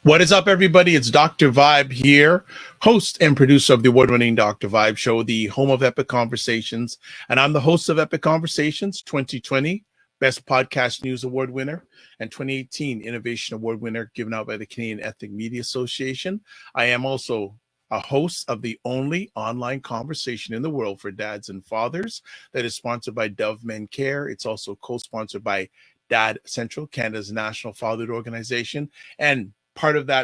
What is up, everybody? It's Dr. Vibe here, host and producer of the award-winning Dr. Vibe Show, the home of Epic Conversations. And I'm the host of Epic Conversations 2020, Best Podcast News Award winner, and 2018 Innovation Award winner given out by the Canadian Ethnic Media Association. I am also a host of the only online conversation in the world for dads and fathers that is sponsored by Dove Men Care. It's also co-sponsored by Dad Central, Canada's national fatherhood organization. And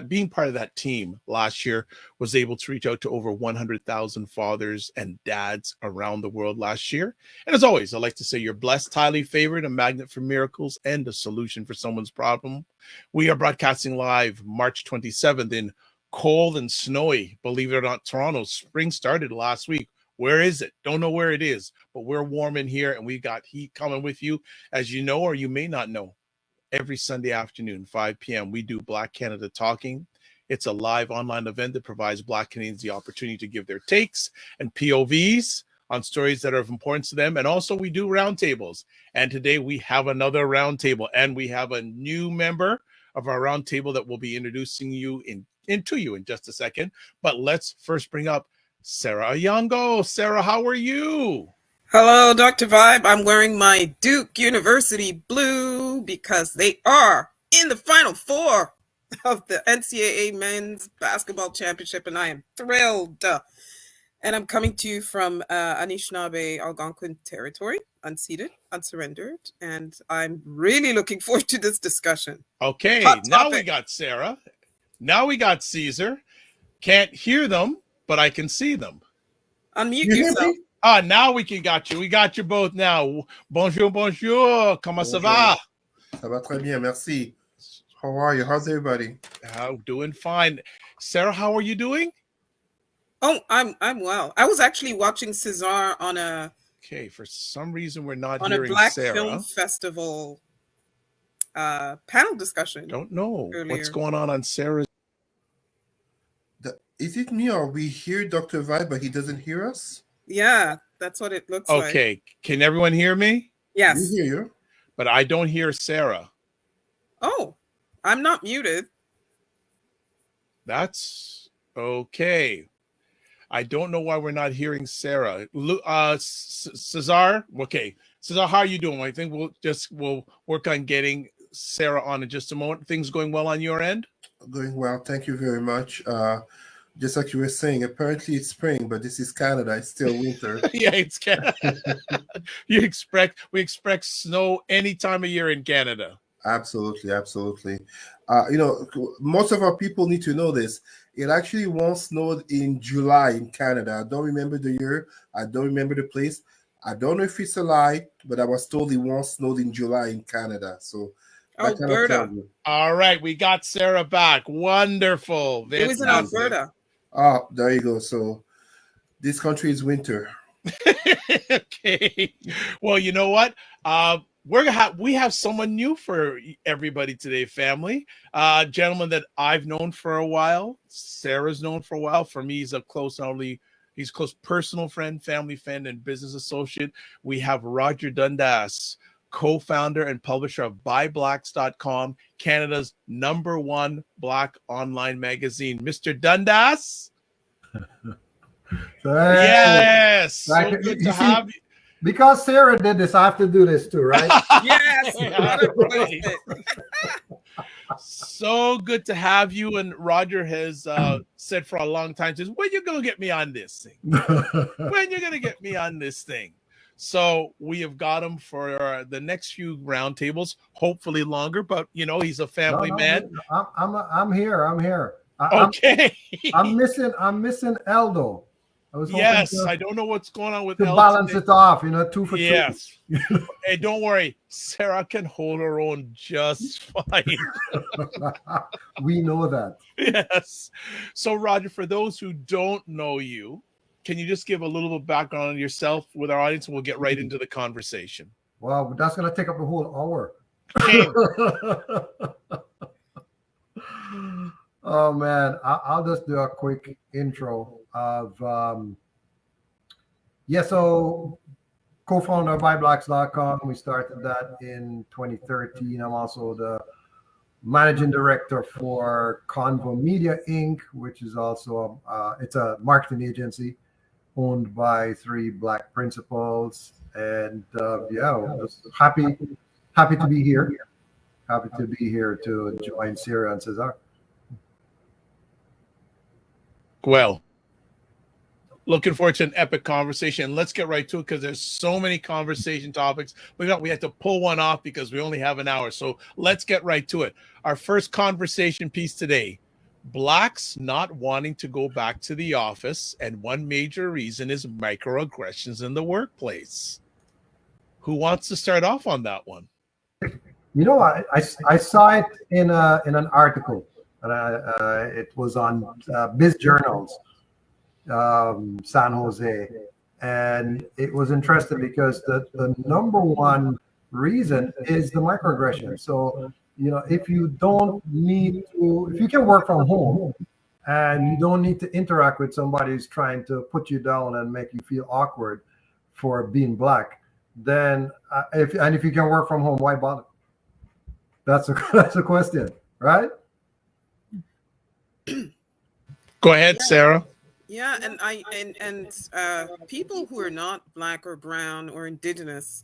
being part of that team last year was able to reach out to over 100,000 fathers and dads around the world last year. And as always, I like to say you're blessed, highly favored, a magnet for miracles, and a solution for someone's problem. We are broadcasting live March 27th in cold and snowy, believe it or not, Toronto. Spring started last week. Where is it? Don't know where it is, but we're warm in here and we got heat coming with you, as you know, or you may not know. Every Sunday afternoon, 5 p.m., we do Black Canada Talking. It's a live online event that provides Black Canadians the opportunity to give their takes and POVs on stories that are of importance to them. And also we do roundtables. And today we have another roundtable, and we have a new member of our roundtable that we'll be introducing you into you in just a second. But let's first bring up Sarah Onyango. Sarah, how are you? Hello, Dr. Vibe. I'm wearing my Duke University blue because they are in the Final Four of the NCAA Men's Basketball Championship, and I am thrilled. And I'm coming to you from Anishinaabe Algonquin territory, unceded, unsurrendered, and I'm really looking forward to this discussion. Okay, now we got Sarah. Now we got Cesar. Can't hear them, but I can see them. Unmute yourself. Now we got you. We got you both now. Bonjour, bonjour. Comment ça va? Ça va très bien, merci. How are you? How's everybody? Doing fine. Sarah, how are you doing? Oh, I'm well. I was actually watching Cesar on a for some reason we're not on hearing a Black Sarah. Film Festival panel discussion. Don't know earlier. What's going on Sarah's. Is it me or we hear Dr. Vibe but he doesn't hear us? Yeah, that's what it looks like. Okay, can everyone hear me? Yes. We hear you. But I don't hear Sarah. Oh, I'm not muted. That's okay. I don't know why we're not hearing Sarah. Cesar, okay. Cesar, how are you doing? I think we'll work on getting Sarah on in just a moment. Things going well on your end? Going well, thank you very much. Just like you were saying, apparently it's spring, but this is Canada. It's still winter. Yeah, it's Canada. We expect snow any time of year in Canada. Absolutely, absolutely. Most of our people need to know this. It actually won't snow in July in Canada. I don't remember the year. I don't remember the place. I don't know if it's a lie, but I was told it won't snow in July in Canada. So Alberta. All right, we got Sarah back. Wonderful. It was in Alberta. Oh, there you go. So this country is winter. Okay. Well, you know what? We have someone new for everybody today, family. Gentleman that I've known for a while. Sarah's known for a while. For me, he's a close personal friend, family friend, and business associate. We have Roger Dundas, co-founder and publisher of BuyBlacks.com, Canada's #1 Black online magazine. Mr. Dundas? Yes! So good to have you. Because Sarah did this, I have to do this too, right? Yes! So good to have you. And Roger has said for a long time, says, when you going to get me on this thing? When you going to get me on this thing? So we have got him for the next few roundtables, hopefully longer, but he's a family man. I'm here. Okay. I'm missing Eldo. I don't know what's going on with to balance today. It off, 2 for 2. Yes. Hey, don't worry. Sarah can hold her own just fine. We know that. Yes. So Roger, for those who don't know you, can you just give a little bit of background on yourself with our audience, and we'll get right into the conversation? Well, that's going to take up a whole hour. Oh, man. I'll just do a quick intro of, so co-founder of BuyBlacks.com. We started that in 2013. I'm also the managing director for Convo Media Inc., which is also it's a marketing agency owned by 3 Black principals. And just happy to be here. Happy to be here to join Sarah and Cesar. Well, looking forward to an epic conversation. Let's get right to it because there's so many conversation topics. We have to pull one off because we only have an hour. So let's get right to it. Our first conversation piece today, Blacks not wanting to go back to the office. And one major reason is microaggressions in the workplace. Who wants to start off on that one? You know, I saw it in an article, and it was on Biz Journals, San Jose, and it was interesting because the number one reason is the microaggression. So, you know, if you can work from home and you don't need to interact with somebody who's trying to put you down and make you feel awkward for being Black, then if you can work from home, why bother? That's a question, right? Go ahead, Sarah. Yeah, and people who are not Black or brown or indigenous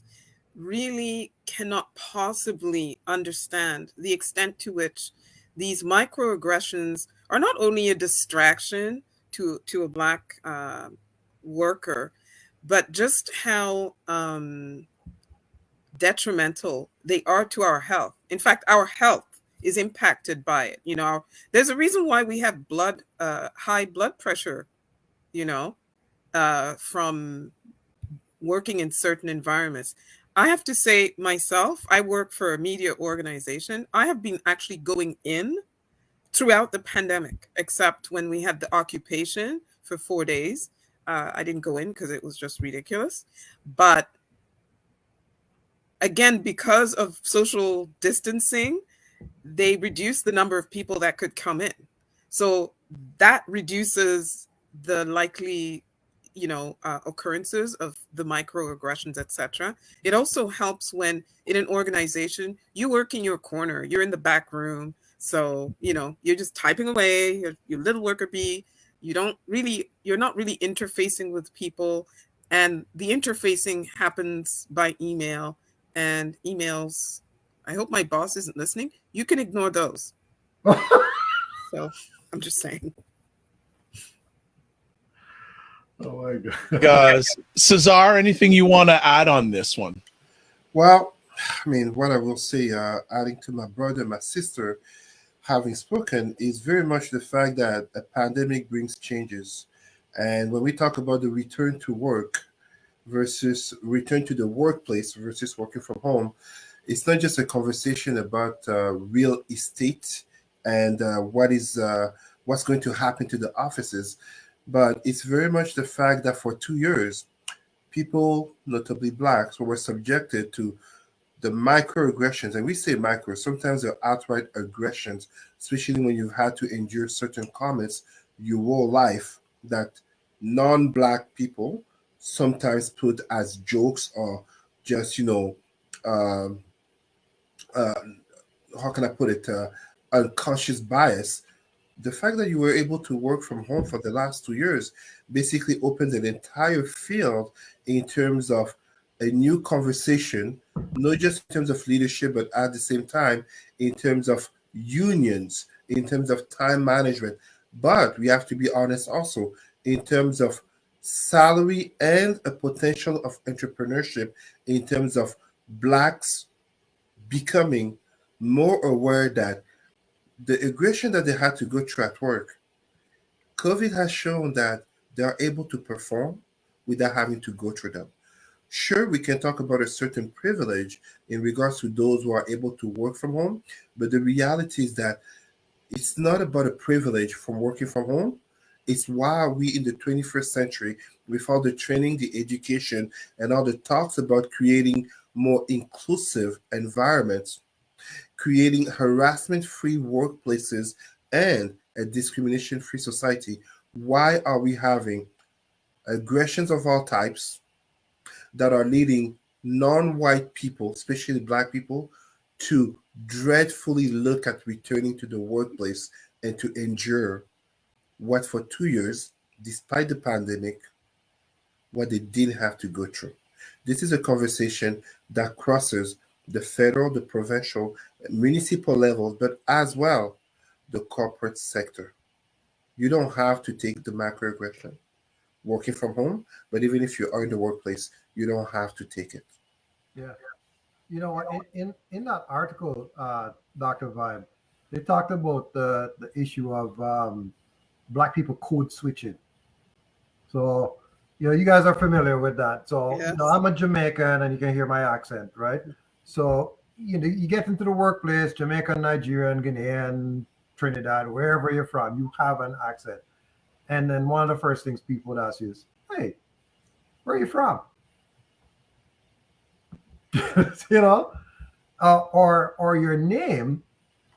really cannot possibly understand the extent to which these microaggressions are not only a distraction to a Black worker, but just how detrimental they are to our health. In fact, our health is impacted by it. You know, there's a reason why we have high blood pressure, you know, from working in certain environments. I have to say myself, I work for a media organization. I have been actually going in throughout the pandemic, except when we had the occupation for 4 days. I didn't go in because it was just ridiculous. But again, because of social distancing, they reduced the number of people that could come in. So that reduces the likely, you know, occurrences of the microaggressions, etc. It also helps when in an organization, you work in your corner, you're in the back room. So, you know, you're just typing away, your little worker bee. You're not really interfacing with people. And the interfacing happens by email. And emails, I hope my boss isn't listening. You can ignore those. So I'm just saying. Oh my God. Cesar, anything you want to add on this one? Well, I mean, what I will say, adding to my brother, my sister, having spoken, is very much the fact that a pandemic brings changes. And when we talk about the return to work versus return to the workplace versus working from home, it's not just a conversation about real estate and what's going to happen to the offices, but it's very much the fact that for 2 years, people, notably Blacks, were subjected to the microaggressions. And we say micro, sometimes they're outright aggressions, especially when you've had to endure certain comments your whole life that non-Black people sometimes put as jokes or just, you know, how can I put it, unconscious bias. The fact that you were able to work from home for the last 2 years basically opened an entire field in terms of a new conversation, not just in terms of leadership, but at the same time, in terms of unions, in terms of time management. But we have to be honest also, in terms of salary and a potential of entrepreneurship, in terms of Blacks becoming more aware that the aggression that they had to go through at work, COVID has shown that they are able to perform without having to go through them. Sure, we can talk about a certain privilege in regards to those who are able to work from home, but the reality is that it's not about a privilege from working from home. It's why we in the 21st century, with all the training, the education, and all the talks about creating more inclusive environments, creating harassment-free workplaces, and a discrimination-free society. Why are we having aggressions of all types that are leading non-white people, especially Black people, to dreadfully look at returning to the workplace and to endure what for 2 years, despite the pandemic, what they didn't have to go through. This is a conversation that crosses the federal, the provincial, municipal levels, but as well the corporate sector. You don't have to take the microaggression working from home, but even if you are in the workplace, you don't have to take it. Yeah. You know what? In that article, Dr. Vibe, they talked about the issue of black people code switching. So, you guys are familiar with that. So, Yes. I'm a Jamaican, and you can hear my accent, right? So, you get into the workplace, Jamaican, Nigerian, Ghanaian, Trinidad, wherever you're from, you have an accent. And then one of the first things people would ask you is, "Hey, where are you from?" Or your name.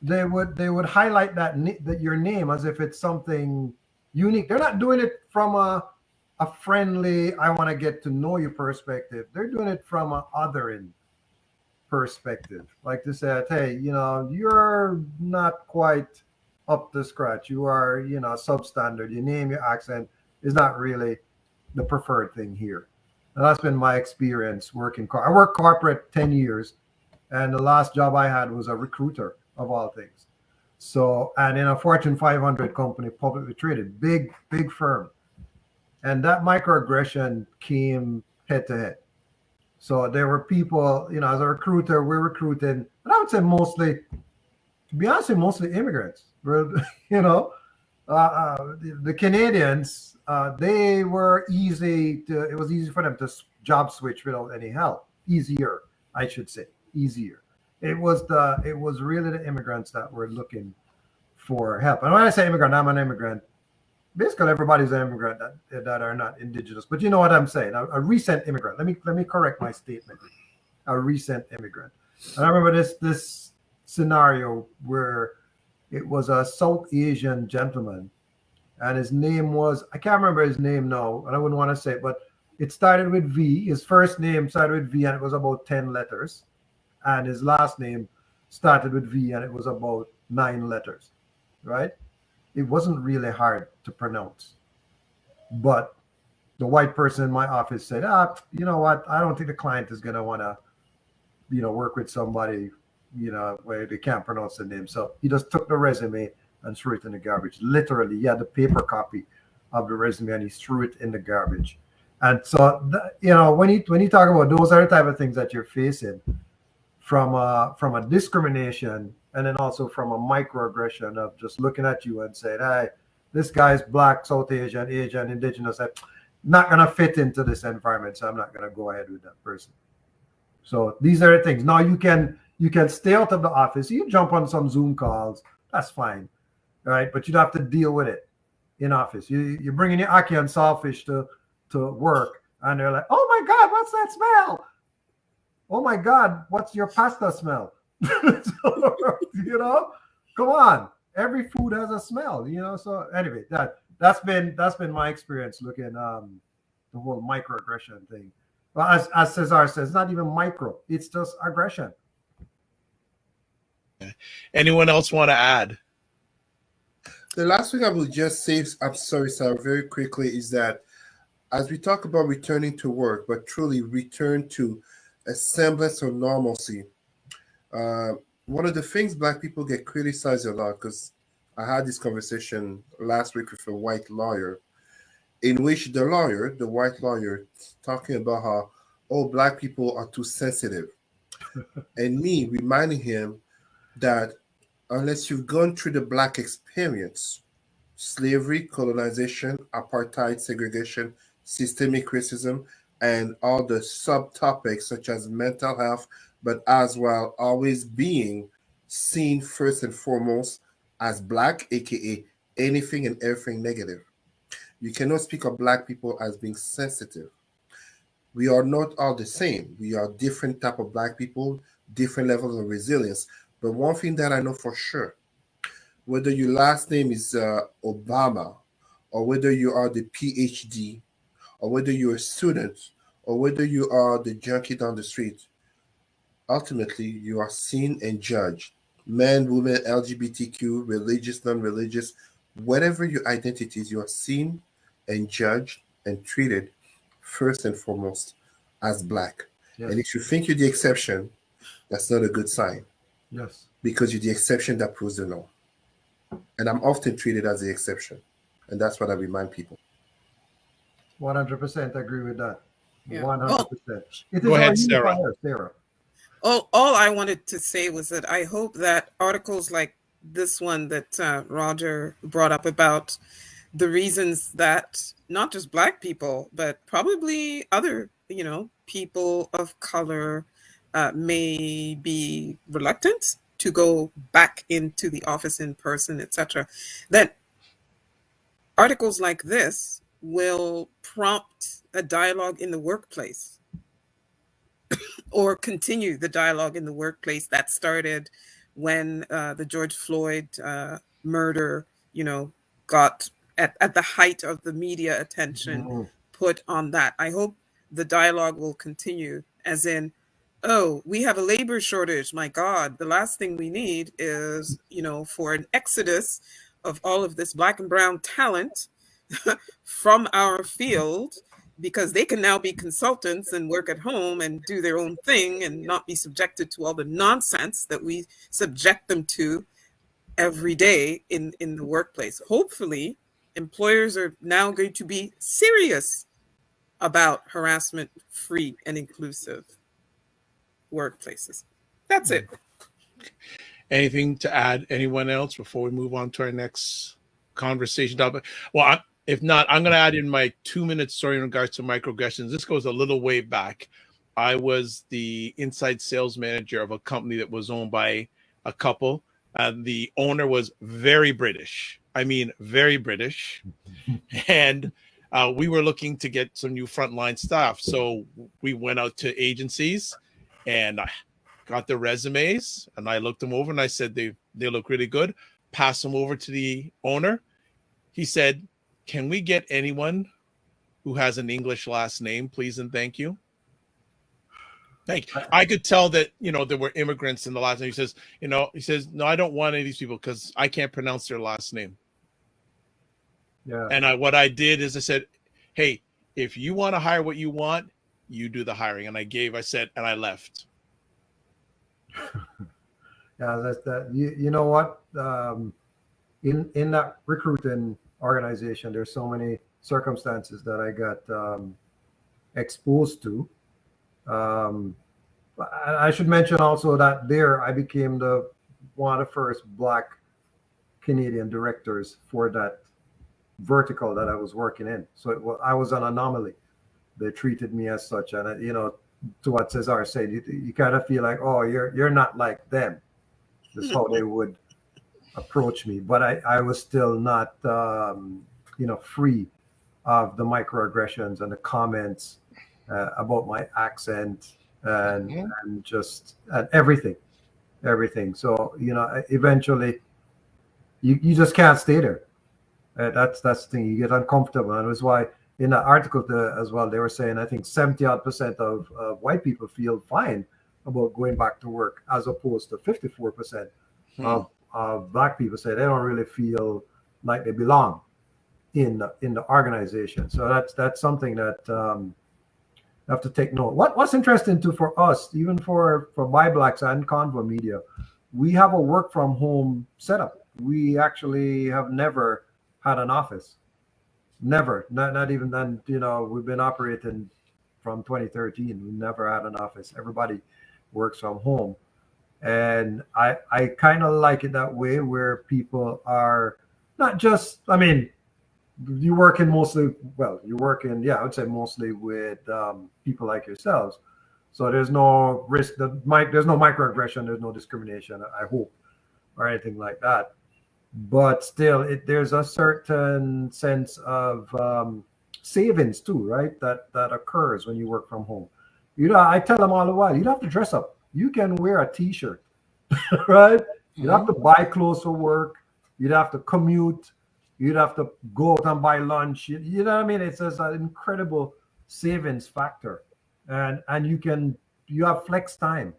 They would highlight that your name as if it's something unique. They're not doing it from a friendly, I want to get to know you perspective. They're doing it from a othering perspective. Like they said, hey, you're not quite up to scratch. You are, substandard. Your name, your accent is not really the preferred thing here. And that's been my experience working. I worked corporate 10 years, and the last job I had was a recruiter of all things. So, and in a Fortune 500 company, publicly traded, big firm. And that microaggression came head to head. So there were people, as a recruiter, we're recruiting, and I would say mostly, to be honest, mostly immigrants. The Canadians, it was easy for them to job switch without any help. Easier, I should say, easier. It was really the immigrants that were looking for help. And when I say immigrant, I'm an immigrant. Basically, everybody's an immigrant that are not indigenous. But you know what I'm saying? A recent immigrant. Let me correct my statement. A recent immigrant. And I remember this scenario where it was a South Asian gentleman, and his name was, I can't remember his name now, and I wouldn't want to say it, but it started with V. His first name started with V, and it was about 10 letters. And his last name started with V, and it was about 9 letters, right? It wasn't really hard to pronounce. But the white person in my office said, you know what? I don't think the client is going to want to, work with somebody, where they can't pronounce the name. So he just took the resume and threw it in the garbage. Literally, he had the paper copy of the resume and he threw it in the garbage. And so, when you talk about those are the type of things that you're facing from a discrimination, and then also from a microaggression of just looking at you and saying, hey, this guy's black, South Asian, indigenous, I'm not going to fit into this environment, so I'm not going to go ahead with that person. So these are the things. Now you can stay out of the office. You jump on some Zoom calls. That's fine, right? But you'd have to deal with it in office. You're bringing your ackee and saltfish to work, and they're like, oh my God, what's that smell? Oh my God, what's your pasta smell? So, come on. Every food has a smell, So anyway, that's been my experience looking the whole microaggression thing. Well, as Cesar says, not even micro, it's just aggression. Anyone else want to add? The last thing I will just say, I'm sorry, Sarah, very quickly, is that as we talk about returning to work, but truly return to a semblance of normalcy, one of the things Black people get criticized a lot, because I had this conversation last week with a white lawyer, in which the white lawyer, talking about how, Black people are too sensitive. And me reminding him that unless you've gone through the Black experience, slavery, colonization, apartheid, segregation, systemic racism, and all the subtopics such as mental health, but as well always being seen first and foremost as Black, aka anything and everything negative. You cannot speak of Black people as being sensitive. We are not all the same. We are different type of Black people, different levels of resilience. But one thing that I know for sure, whether your last name is Obama, or whether you are the PhD, or whether you're a student, or whether you are the junkie down the street, ultimately you are seen and judged. Men, women, LGBTQ, religious, non-religious, whatever your identity is, you are seen and judged and treated first and foremost as black. Yes. And if you think you're the exception, that's not a good sign, Yes. because you're the exception that proves the norm. And I'm often treated as the exception. And that's what I remind people. 100% agree with that. Yeah. 100%. It is Go ahead, our Sarah. unifier, Sarah. All I wanted to say was that I hope that articles like this one that Roger brought up about the reasons that not just Black people, but probably other, people of color may be reluctant to go back into the office in person, etc., that articles like this will prompt a dialogue in the workplace or continue the dialogue in the workplace that started when the George Floyd murder, got at the height of the media attention put on that. I hope the dialogue will continue, as in, oh, we have a labor shortage. My God, the last thing we need is, for an exodus of all of this Black and brown talent from our field, because they can now be consultants and work at home and do their own thing and not be subjected to all the nonsense that we subject them to every day in the workplace. Hopefully, employers are now going to be serious about harassment-free and inclusive workplaces. That's it. Anything to add? Anyone else before we move on to our next conversation topic? Well, if not, I'm going to add in my 2-minute story in regards to microaggressions. This goes a little way back. I was the inside sales manager of a company that was owned by a couple. The owner was very British. I mean, very British. And we were looking to get some new frontline staff. So we went out to agencies and I got the resumes and I looked them over and I said, they look really good. Pass them over to the owner. He said, can we get anyone who has an English last name, please and thank you? Thank you. I could tell that, there were immigrants in the last name. He says, no, I don't want any of these people because I can't pronounce their last name. Yeah. And what I did is I said, hey, if you want to hire what you want, you do the hiring. And I said, and I left. Yeah, that's that. You know what? In that recruiting organization, there's so many circumstances that I got exposed to. I should mention also that there I became one of the first Black Canadian directors for that vertical that I was working in. So I was an anomaly. They treated me as such, and to what Cesar said, you kind of feel like, oh, you're not like them. That's how they would approach me. But I was still not, free of the microaggressions and the comments about my accent and just everything. So, eventually you just can't stay there. That's the thing. You get uncomfortable. And it was why in the article as well, they were saying, I think 70% of white people feel fine about going back to work, as opposed to 54% of Black people say they don't really feel like they belong in the organization. So that's something that you have to take note. What's interesting too for us, even for BiBlacks and Convo Media, we have a work from home setup. We actually have never had an office. Never, not even then. We've been operating from 2013. We never had an office. Everybody works from home, and I kind of like it that way, where people are not just. I mean, you're working mostly. Well, you're working. Yeah, I would say mostly with people like yourselves. So there's no risk. There's no microaggression. There's no discrimination. I hope, or anything like that. But still, there's a certain sense of savings too, right? That occurs when you work from home. I tell them all the while, you don't have to dress up. You can wear a T-shirt, right? You don't have to buy clothes for work. You don't have to commute. You don't have to go out and buy lunch. You know what I mean? It's just an incredible savings factor, and you have flex time.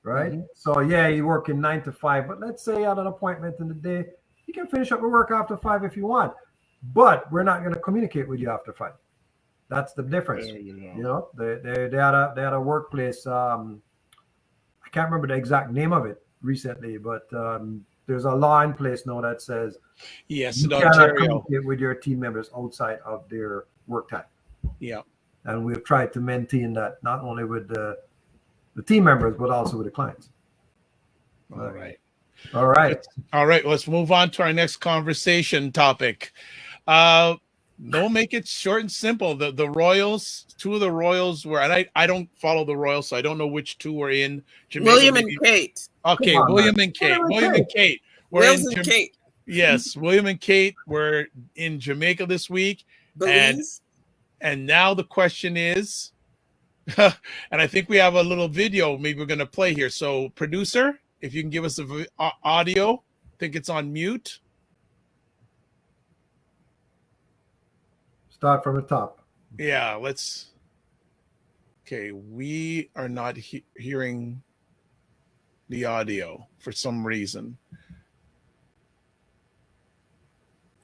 right? Mm-hmm. So yeah, you work in 9 to 5, but let's say you had an appointment in the day, you can finish up your work after 5 if you want, but we're not going to communicate with you after 5. That's the difference. There you go. You know, they had a workplace. I can't remember the exact name of it recently, but there's a law in place now that says yes, you in cannot Ontario. communicate with your team members outside of their work time. Yeah. And we've tried to maintain that not only with the team members, but also with the clients. All right. All right. All right. Let's move on to our next conversation topic. No, make it short and simple. The Royals, 2 of the Royals were, and I don't follow the Royals, so I don't know which 2 were in Jamaica. William and Kate. Okay, Come on, William man. and Kate. William and Kate. Were Wills in and Kate. Yes, William and Kate were in Jamaica this week. Belize. And now the question is, and I think we have a little video maybe we're going to play here. So, producer, if you can give us the audio, I think it's on mute. Start from the top. Yeah, let's. Okay, we are not hearing the audio for some reason.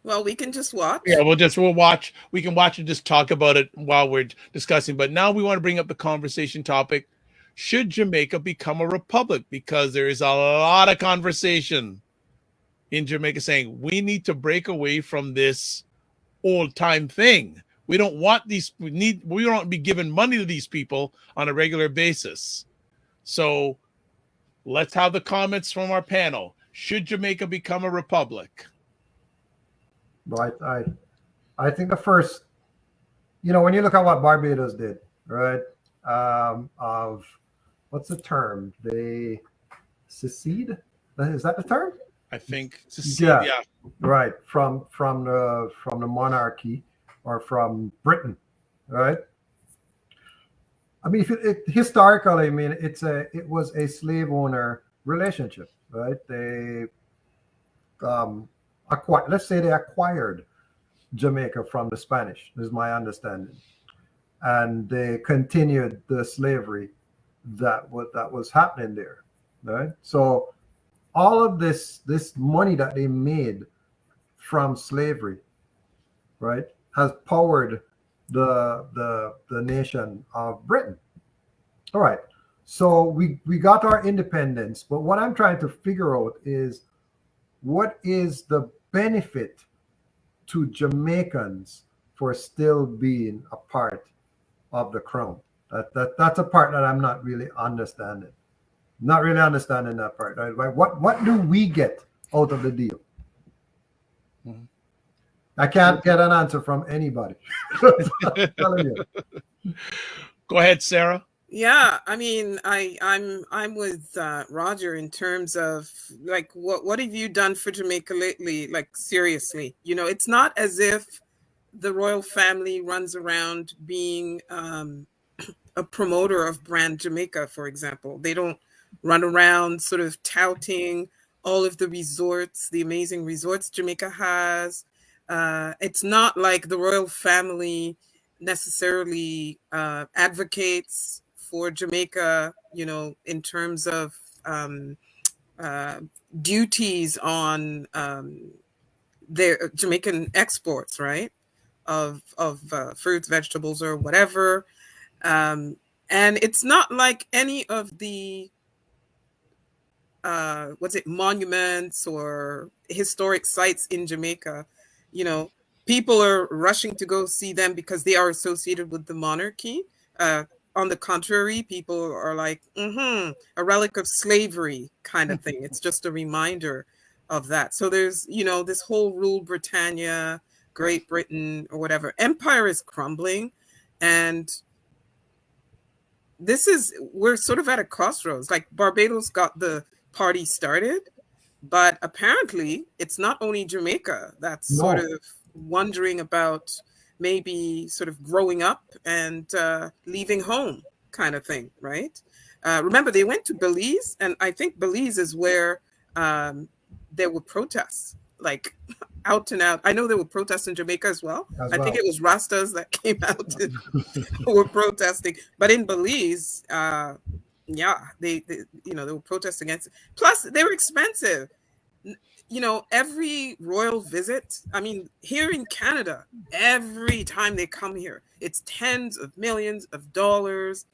Well, we can just watch. Yeah, we'll watch. We can watch and just talk about it while we're discussing. But now we want to bring up the conversation topic: should Jamaica become a republic? Because there is a lot of conversation in Jamaica saying we need to break away from this old-time thing. We don't want these. We don't want to be giving money to these people on a regular basis. So let's have the comments from our panel. Should Jamaica become a republic? Right. I think the first, when you look at what Barbados did, right? Of what's the term? They secede. Is that the term? I think secede. Yeah. Right. From the monarchy or from Britain, right? I mean, historically, I mean, it was a slave owner relationship, right? They let's say they acquired Jamaica from the Spanish, is my understanding, and they continued the slavery that was happening there, right? So all of this money that they made from slavery, right, has powered the nation of Britain. All right, so we got our independence, but what I'm trying to figure out is what is the benefit to Jamaicans for still being a part of the crown? That's a part that I'm not really understanding. Not really understanding that part. Right? What do we get out of the deal? Mm-hmm. I can't get an answer from anybody. I'm telling you. Go ahead, Sarah. Yeah, I mean, I'm with Roger in terms of like what have you done for Jamaica lately? Like seriously, it's not as if the royal family runs around being a promoter of brand Jamaica, for example. They don't run around sort of touting all of the resorts, the amazing resorts Jamaica has. It's not like the royal family necessarily advocates for Jamaica, in terms of duties on their Jamaican exports, right? Of fruits, vegetables, or whatever. And it's not like any of the monuments or historic sites in Jamaica, people are rushing to go see them because they are associated with the monarchy. On the contrary, people are like, a relic of slavery kind of thing. It's just a reminder of that. So there's, this whole rule Britannia, Great Britain, or whatever. Empire is crumbling. And we're sort of at a crossroads. Like Barbados got the party started, but apparently it's not only Jamaica that's sort of wondering about maybe sort of growing up and leaving home kind of thing, right? Remember, they went to Belize, and I think Belize is where there were protests, like out and out. I know there were protests in Jamaica as well. I think it was Rastas that came out and were protesting. But in Belize, Yeah, they they will protest against it. Plus, they were expensive. Every royal visit, I mean, here in Canada, every time they come here, it's tens of millions of dollars,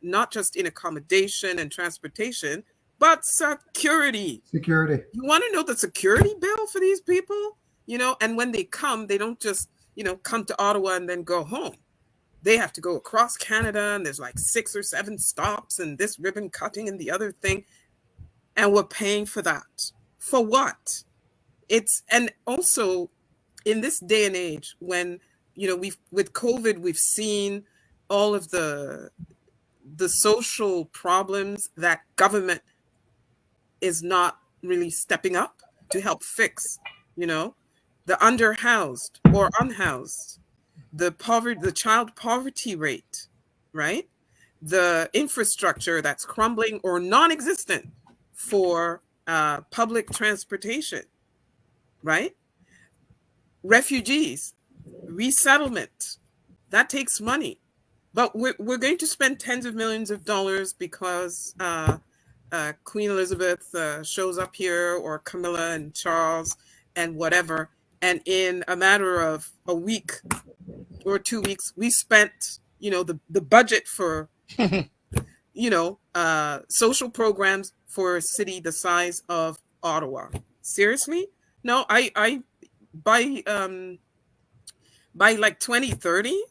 not just in accommodation and transportation, but security. Security. You want to know the security bill for these people? And when they come, they don't just, come to Ottawa and then go home. They have to go across Canada, and there's like 6 or 7 stops and this ribbon cutting and the other thing. And we're paying for that. For what? And also in this day and age when, with COVID, we've seen all of the social problems that government is not really stepping up to help fix, the underhoused or unhoused, the child poverty rate, right? The infrastructure that's crumbling or non-existent for public transportation, right? Refugees, resettlement, that takes money. But we're going to spend tens of millions of dollars because Queen Elizabeth shows up here, or Camilla and Charles and whatever. And in a matter of a week or 2 weeks, we spent, the budget for, social programs for a city the size of Ottawa. Seriously? No, I by like 2030,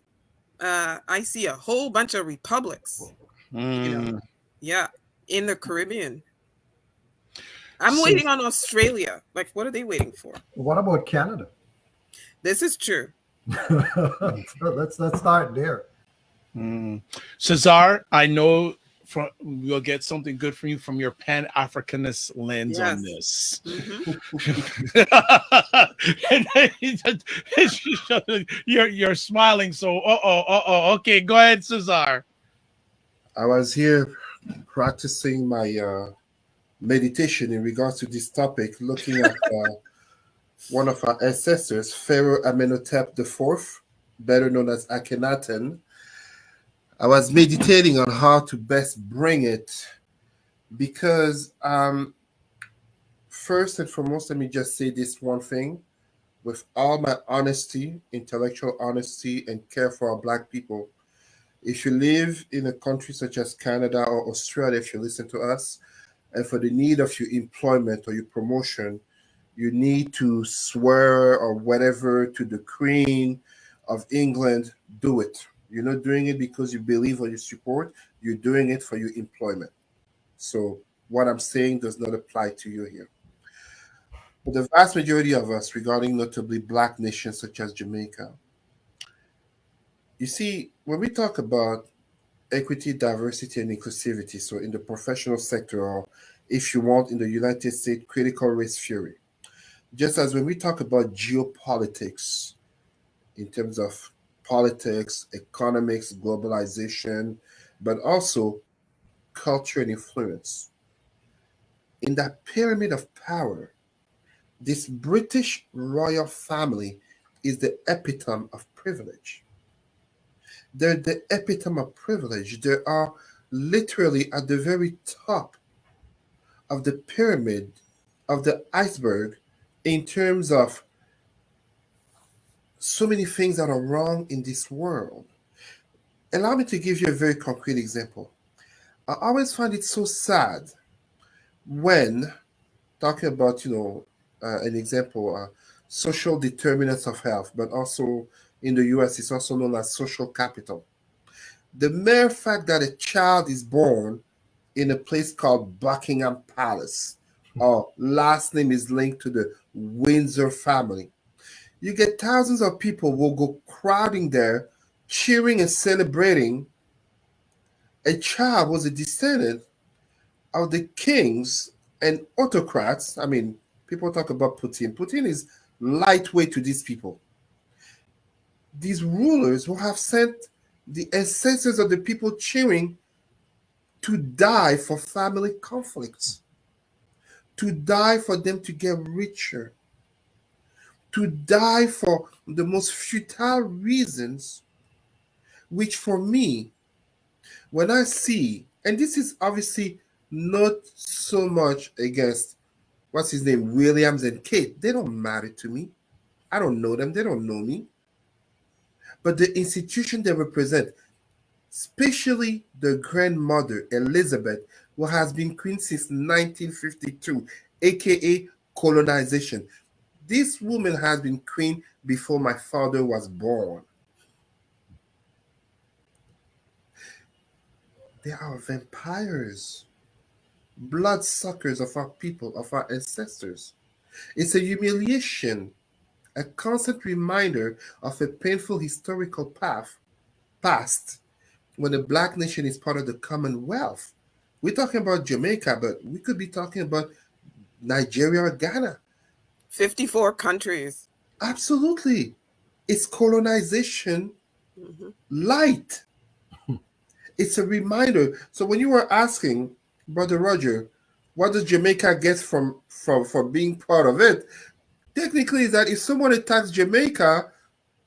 I see a whole bunch of republics, yeah, in the Caribbean. I'm waiting on Australia. Like, what are they waiting for? What about Canada? This is true. let's start there. Cesar, I know we'll get something good from you from your Pan-Africanist lens on this. You're smiling, so okay, go ahead, Cesar. I was here practicing my meditation in regards to this topic, looking at one of our ancestors, Pharaoh Amenhotep IV, better known as Akhenaten. I was meditating on how to best bring it, because first and foremost, let me just say this one thing. With all my honesty, intellectual honesty, and care for our Black people, if you live in a country such as Canada or Australia, if you listen to us, and for the need of your employment or your promotion, you need to swear or whatever to the Queen of England, do it. You're not doing it because you believe or you support. You're doing it for your employment. So what I'm saying does not apply to you here. For the vast majority of us, regarding notably Black nations such as Jamaica, you see, when we talk about equity, diversity, and inclusivity, so in the professional sector, or if you want, in the United States, critical race theory, just as when we talk about geopolitics in terms of politics, economics, globalization, but also culture and influence, in that pyramid of power, this British royal family is the epitome of privilege. They're the epitome of privilege. They are literally at the very top of the pyramid, of the iceberg, in terms of so many things that are wrong in this world. Allow me to give you a very concrete example. I always find it so sad when talking about, an example, social determinants of health, but also in the US, it's also known as social capital. The mere fact that a child is born in a place called Buckingham Palace, or last name is linked to the Windsor family, you get thousands of people will go crowding there, cheering and celebrating a child was a descendant of the kings and autocrats. I mean, people talk about Putin. Putin is lightweight to these people. These rulers will have sent the ancestors of the people cheering to die for family conflicts, to die for them to get richer, to die for the most futile reasons, which for me, when I see And this is obviously not so much against, what's his name, Williams and Kate. They don't matter to me. I don't know them. They don't know me. But the institution they represent, especially the grandmother, Elizabeth, who has been queen since 1952, aka colonization. This woman has been queen before my father was born. They are vampires, bloodsuckers of our people, of our ancestors. It's a humiliation, a constant reminder of a painful historical past when the Black nation is part of the Commonwealth. We're talking about Jamaica, but we could be talking about Nigeria or Ghana. 54 countries. Absolutely. It's colonization light. It's a reminder. So when you were asking, Brother Roger, what does Jamaica get from being part of it? Technically, is that if someone attacks Jamaica,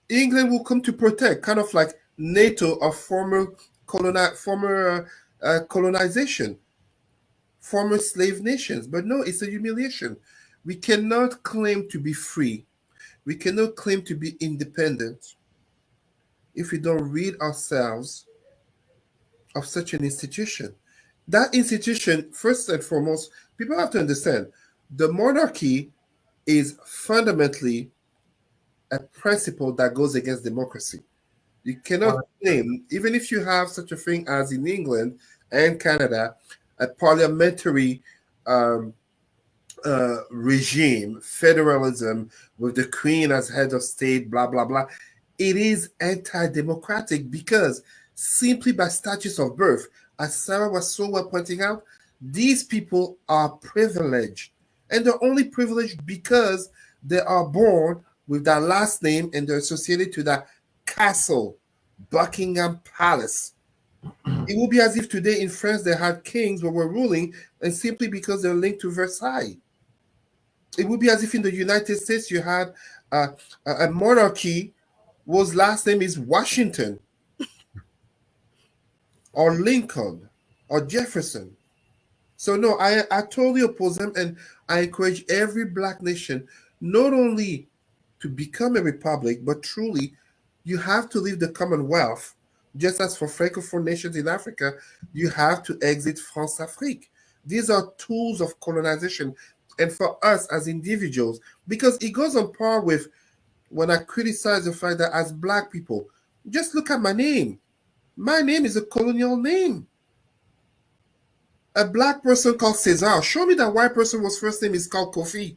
England will come to protect, kind of like NATO of former colonization, former slave nations. But no, it's a humiliation. We cannot claim to be free. We cannot claim to be independent if we don't rid ourselves of such an institution. That institution, first and foremost, people have to understand, the monarchy is fundamentally a principle that goes against democracy. You cannot claim, even if you have such a thing as in England and Canada, a parliamentary regime, federalism, with the Queen as head of state, blah, blah, blah. It is anti-democratic because simply by status of birth, as Sarah was so well pointing out, these people are privileged. And they're only privileged because they are born with that last name and they're associated to that castle, Buckingham Palace. It would be as if today in France they had kings who were ruling, and simply because they're linked to Versailles. It would be as if in the United States you had a monarchy whose last name is Washington, or Lincoln, or Jefferson. So no, I totally oppose them, and I encourage every Black nation not only to become a republic, but truly you have to leave the Commonwealth. Just as for Francophone nations in Africa, you have to exit France-Afrique. These are tools of colonization. And for us as individuals, because it goes on par with when I criticize the fact that as Black people, just look at my name. My name is a colonial name. A Black person called Cesar. Show me that white person whose first name is called Kofi.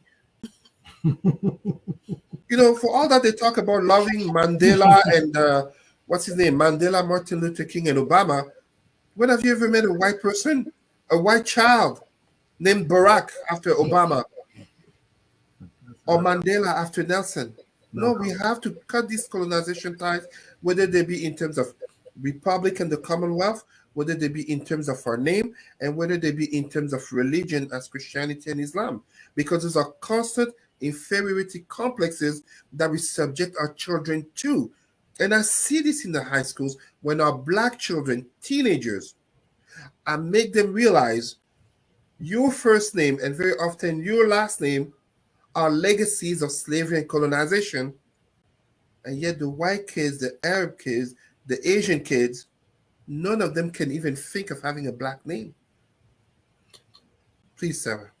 For all that they talk about loving Mandela and what's his name? Mandela, Martin Luther King, and Obama. When have you ever met a white person, a white child named Barack after Obama, or Mandela after Nelson? No, we have to cut these colonization ties, whether they be in terms of Republic and the Commonwealth, whether they be in terms of our name, and whether they be in terms of religion as Christianity and Islam, because those are constant inferiority complexes that we subject our children to. And I see this in the high schools when our Black children, teenagers, I make them realize your first name and very often your last name are legacies of slavery and colonization. And yet the white kids, the Arab kids, the Asian kids, none of them can even think of having a Black name. Please, Sarah.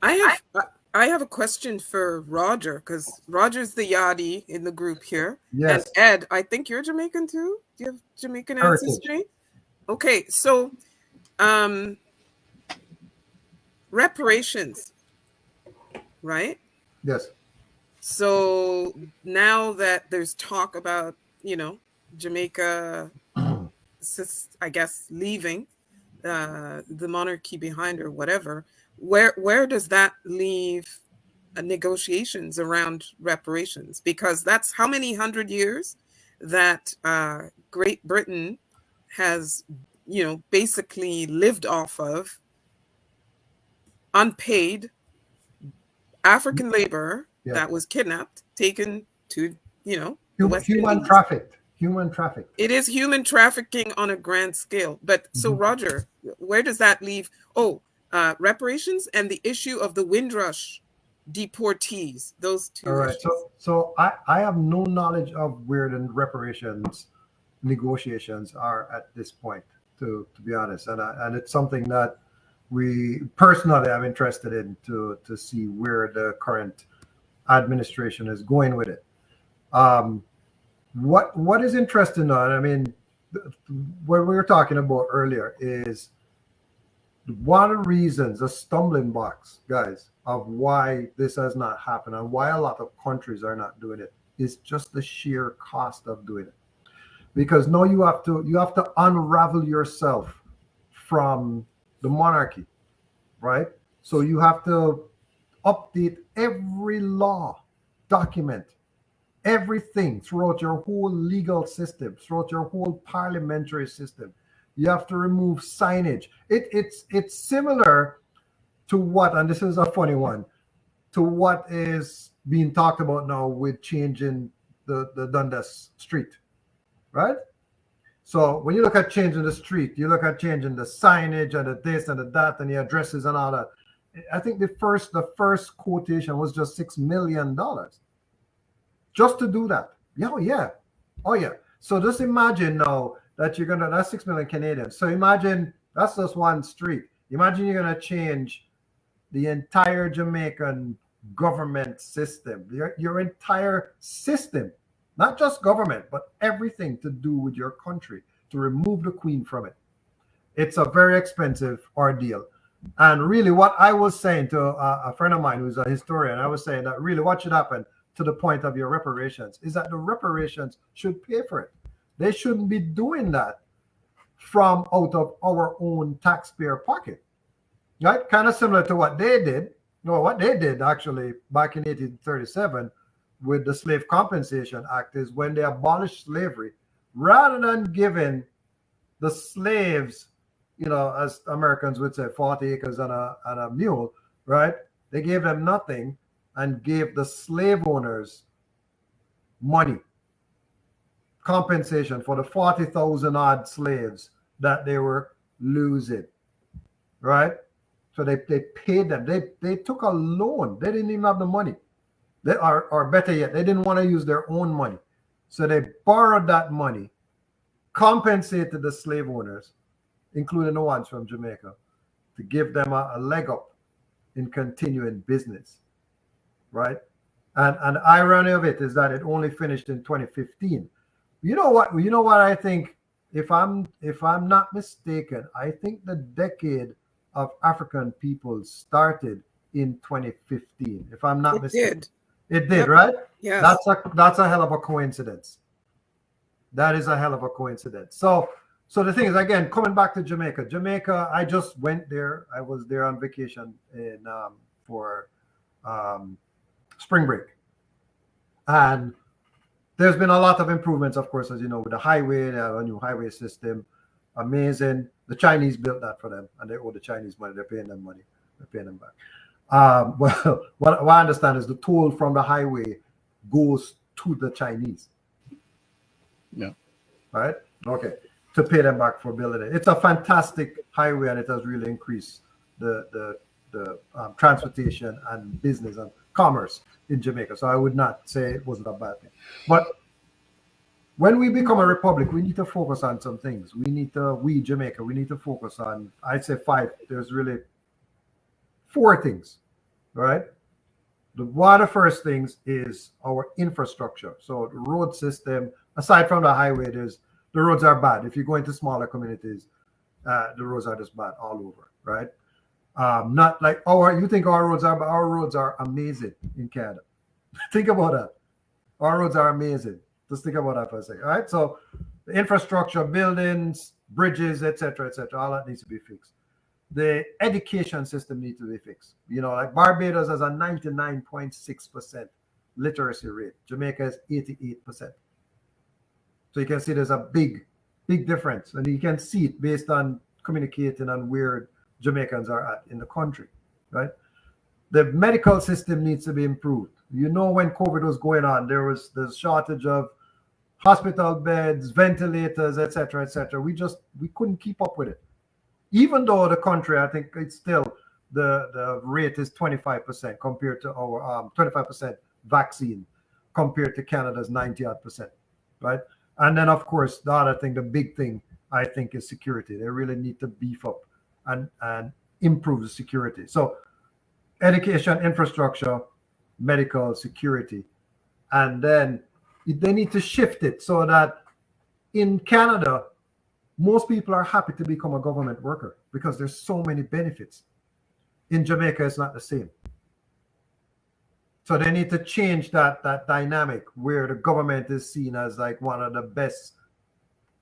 I have a question for Roger, because Roger's the Yadi in the group here. Yes. And Ed, I think you're Jamaican too. Do you have Jamaican ancestry? Okay, so reparations, right? Yes. So now that there's talk about, Jamaica, I guess, leaving the monarchy behind or whatever, where does that leave negotiations around reparations? Because that's how many 100 years that Great Britain has, basically lived off of unpaid African labor that was kidnapped, taken to, human trafficked. human trafficking. It is human trafficking on a grand scale. But so, Roger, where does that leave? Reparations and the issue of the Windrush deportees. Those two. All right. issues. So I have no knowledge of where the reparations negotiations are at this point, to be honest, and it's something that we personally am interested in to see where the current administration is going with it. What is interesting on, I mean, what we were talking about earlier is one of the reasons, the stumbling blocks, guys, of why this has not happened and why a lot of countries are not doing it is just the sheer cost of doing it. Because now you have to unravel yourself from the monarchy, right? So you have to update every law, document everything throughout your whole legal system, throughout your whole parliamentary system. You have to remove signage. It's similar to what, and this is a funny one, to what is being talked about now with changing the Dundas street, right? So when you look at changing the street, you look at changing the signage and the this and the that and the addresses and all that. I think the first quotation was just $6 million just to do that. Oh yeah. So just imagine now that that's 6 million Canadians. So imagine that's just one street. Imagine you're gonna change the entire Jamaican government system, your entire system, not just government, but everything to do with your country, to remove the Queen from it. It's a very expensive ordeal. And really what I was saying to a friend of mine who's a historian, I was saying that really what should happen to the point of your reparations is that the reparations should pay for it. They shouldn't be doing that from out of our own taxpayer pocket, right? Kind of similar to what they did. What they did actually back in 1837 with the Slave Compensation Act is when they abolished slavery, rather than giving the slaves, as Americans would say, 40 acres and a mule, right? They gave them nothing and gave the slave owners money, compensation for the 40,000 odd slaves that they were losing, right? So they paid them. They took a loan. They didn't even have the money. Or better yet, they didn't want to use their own money. So they borrowed that money, compensated the slave owners, including the ones from Jamaica, to give them a leg up in continuing business, right? And the irony of it is that it only finished in 2015. You know what I think, if I'm not mistaken, I think the decade of African people started in 2015, if I'm not mistaken. It did, right? Yeah. That's a hell of a coincidence. That is a hell of a coincidence. So the thing is, again, coming back to Jamaica, I just went there. I was there on vacation for spring break. And there's been a lot of improvements, of course, as you know, with the highway, a new highway system. Amazing. The Chinese built that for them, and they owe the Chinese money. They're paying them money. They're paying them back. Well, what I understand is the toll from the highway goes to the Chinese. Yeah. Right? Okay. To pay them back for building it. It's a fantastic highway, and it has really increased the transportation and business and commerce in Jamaica. So I would not say it wasn't a bad thing. But when we become a republic, we need to focus on some things. We Jamaica, we need to focus on, I'd say 5. There's really 4 things, right? One of the first things is our infrastructure. So the road system, aside from the highway, the roads are bad. If you go into smaller communities, the roads are just bad all over, right? Not like you think our roads are, but our roads are amazing in Canada. Think about that. Our roads are amazing. Just think about that for a second, all right? So the infrastructure, buildings, bridges, etc., all that needs to be fixed. The education system needs to be fixed. Like Barbados has a 99.6% literacy rate. Jamaica is 88%. So you can see there's a big difference. And you can see it based on communicating and where Jamaicans are at in the country, right? The medical system needs to be improved. When COVID was going on, there was the shortage of hospital beds, ventilators, etc., etc. We couldn't keep up with it. Even though the country, I think it's still the rate is 25% compared to our 25% vaccine compared to Canada's 90%, right? And then of course the other thing, the big thing I think is security. They really need to beef up and improve the security. So education, infrastructure, medical, security, and then they need to shift it so that in Canada, most people are happy to become a government worker because there's so many benefits. In Jamaica, it's not the same. So they need to change that dynamic where the government is seen as like one of the best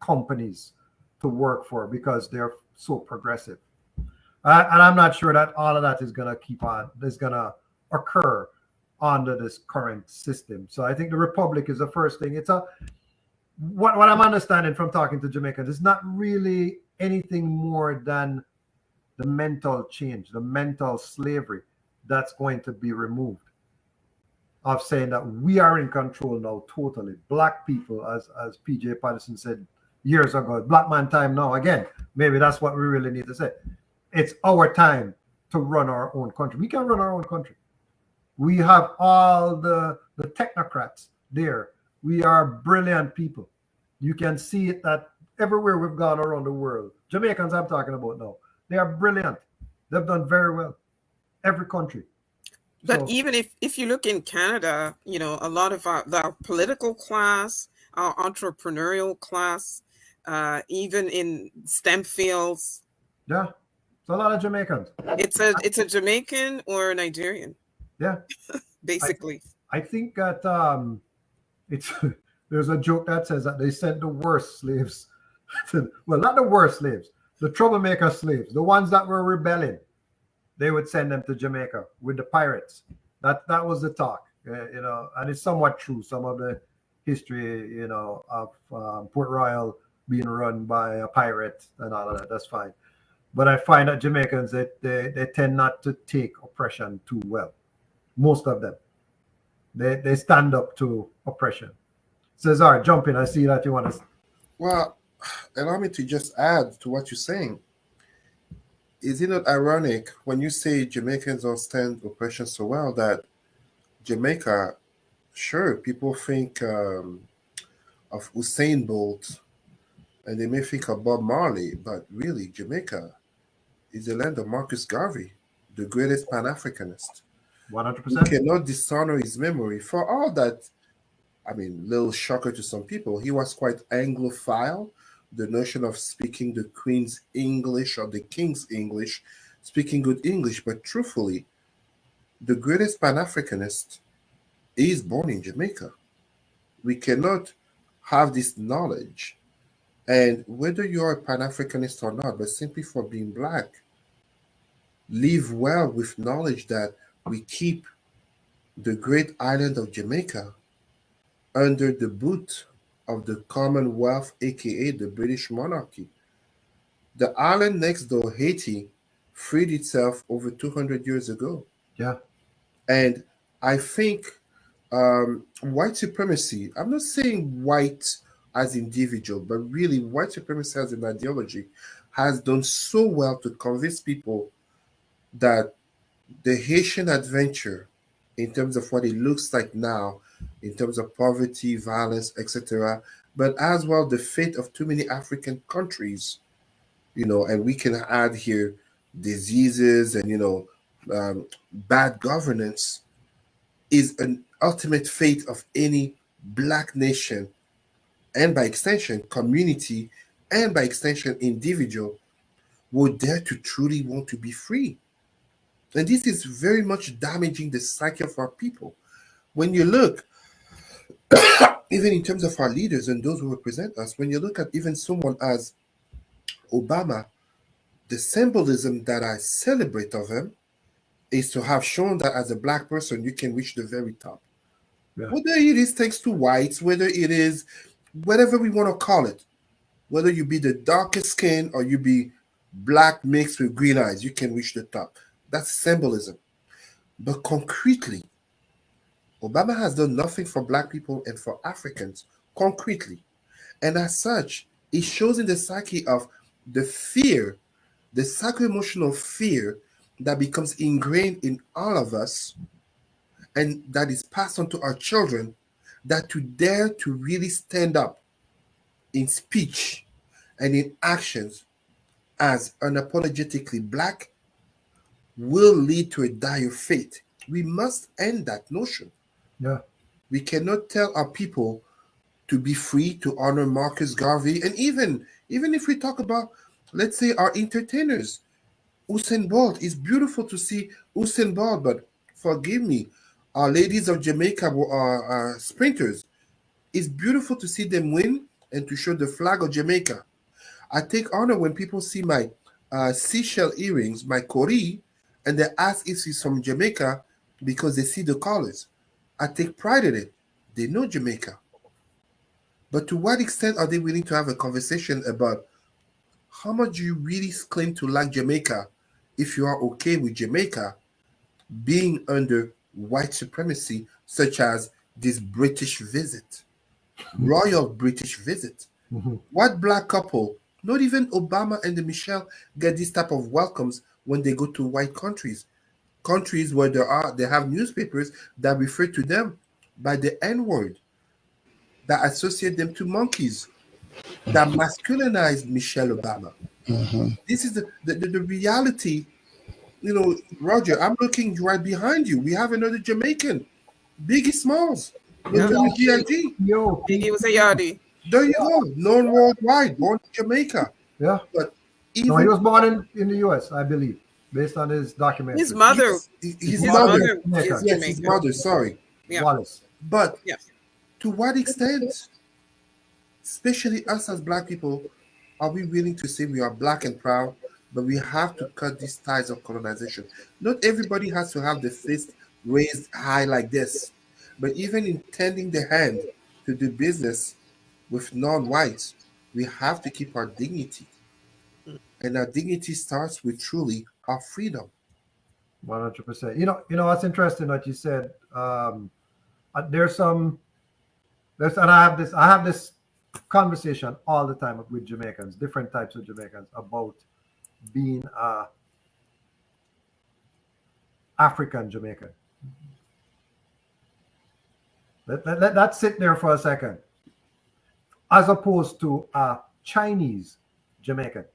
companies to work for because they're so progressive. And I'm not sure that all of that is going to occur under this current system. So I think the Republic is the first thing. It's what I'm understanding from talking to Jamaicans, it's not really anything more than the mental change, the mental slavery that's going to be removed, of saying that we are in control now totally. Black people, as PJ Patterson said years ago, black man time now. Again, maybe that's what we really need to say. It's our time to run our own country. We can run our own country. We have all the technocrats there. We are brilliant people. You can see it that everywhere we've gone around the world. Jamaicans I'm talking about now. They are brilliant. They've done very well. Every country. But So, even if you look in Canada, a lot of our political class, our entrepreneurial class, even in STEM fields. yeah, it's a lot of Jamaicans. It's a Jamaican or a Nigerian. Yeah. Basically. I think that there's a joke that says that they sent the worst slaves well, not the worst slaves, the troublemaker slaves, the ones that were rebelling. They would send them to Jamaica with the pirates. That was the talk, and it's somewhat true. Some of the history, of Port Royal being run by a pirate and all of that, that's fine. But I find that Jamaicans, they tend not to take oppression too well. Most of them. They stand up to oppression. Cesar, jump in. I see that you want to. Well, allow me to just add to what you're saying. Is it not ironic when you say Jamaicans don't stand oppression so well that Jamaica, sure, people think of Usain Bolt and they may think of Bob Marley, but really Jamaica is the land of Marcus Garvey, the greatest Pan-Africanist. 100%. We cannot dishonor his memory for all that. I mean, little shocker to some people. He was quite Anglophile. The notion of speaking the Queen's English or the King's English, speaking good English, but truthfully, the greatest Pan-Africanist is born in Jamaica. We cannot have this knowledge. And whether you're a Pan-Africanist or not, but simply for being Black, live well with knowledge that we keep the great island of Jamaica under the boot of the Commonwealth, aka the British monarchy. The island next door, Haiti, freed itself over 200 years ago. Yeah. And I think white supremacy, I'm not saying white as individual, but really white supremacy as an ideology has done so well to convince people that the Haitian adventure, in terms of what it looks like now, in terms of poverty, violence, etc., but as well the fate of too many African countries, and we can add here diseases and, bad governance, is an ultimate fate of any Black nation, and by extension, community, and by extension, individual, would dare to truly want to be free. And this is very much damaging the psyche of our people. When you look, even in terms of our leaders and those who represent us, when you look at even someone as Obama, the symbolism that I celebrate of him is to have shown that as a Black person, you can reach the very top. Yeah. Whether it is thanks to whites, whether it is whatever we want to call it, whether you be the darkest skin or you be Black mixed with green eyes, you can reach the top. That's symbolism. But concretely, Obama has done nothing for Black people and for Africans concretely. And as such, it shows in the psyche of the fear, the psycho-emotional fear that becomes ingrained in all of us and that is passed on to our children, that to dare to really stand up in speech and in actions as unapologetically Black will lead to a dire fate. We must end that notion. Yeah. We cannot tell our people to be free, to honor Marcus Garvey, and even if we talk about, let's say, our entertainers, Usain Bolt. It's beautiful to see Usain Bolt, but forgive me, our ladies of Jamaica are sprinters. It's beautiful to see them win and to show the flag of Jamaica. I take honor when people see my seashell earrings, my kori, and they ask if it's from Jamaica because they see the colors. I take pride in it. They know Jamaica. But to what extent are they willing to have a conversation about how much do you really claim to like Jamaica if you are okay with Jamaica being under white supremacy, such as this British visit, royal British visit? Mm-hmm. What Black couple, not even Obama and the Michelle, get this type of welcomes when they go to white countries where they have newspapers that refer to them by the N-word, that associate them to monkeys, that masculinize Michelle Obama. Mm-hmm. This is the reality. You know, Roger, I'm looking right behind you. We have another Jamaican, Biggie Smalls, Lieutenant G.I.G. Yo, He was a yardie. There you go, known worldwide, born in Jamaica. Yeah. But No, he was born in the U.S., I believe, based on his documentary. His mother. His His mother. mother is Yes, Jamaican. his mother, sorry. Yeah. Wallace. But Yeah. to what extent, especially us as Black people, are we willing to say we are Black and proud, but we have to cut these ties of colonization? Not everybody has to have the fist raised high like this, but even in tending the hand to do business with non-whites, we have to keep our dignity. And our dignity starts with truly our freedom. 100%. You know what's interesting what you said. And I have this conversation all the time with Jamaicans, different types of Jamaicans, about being African Jamaican. Let that sit there for a second. As opposed to Chinese Jamaican,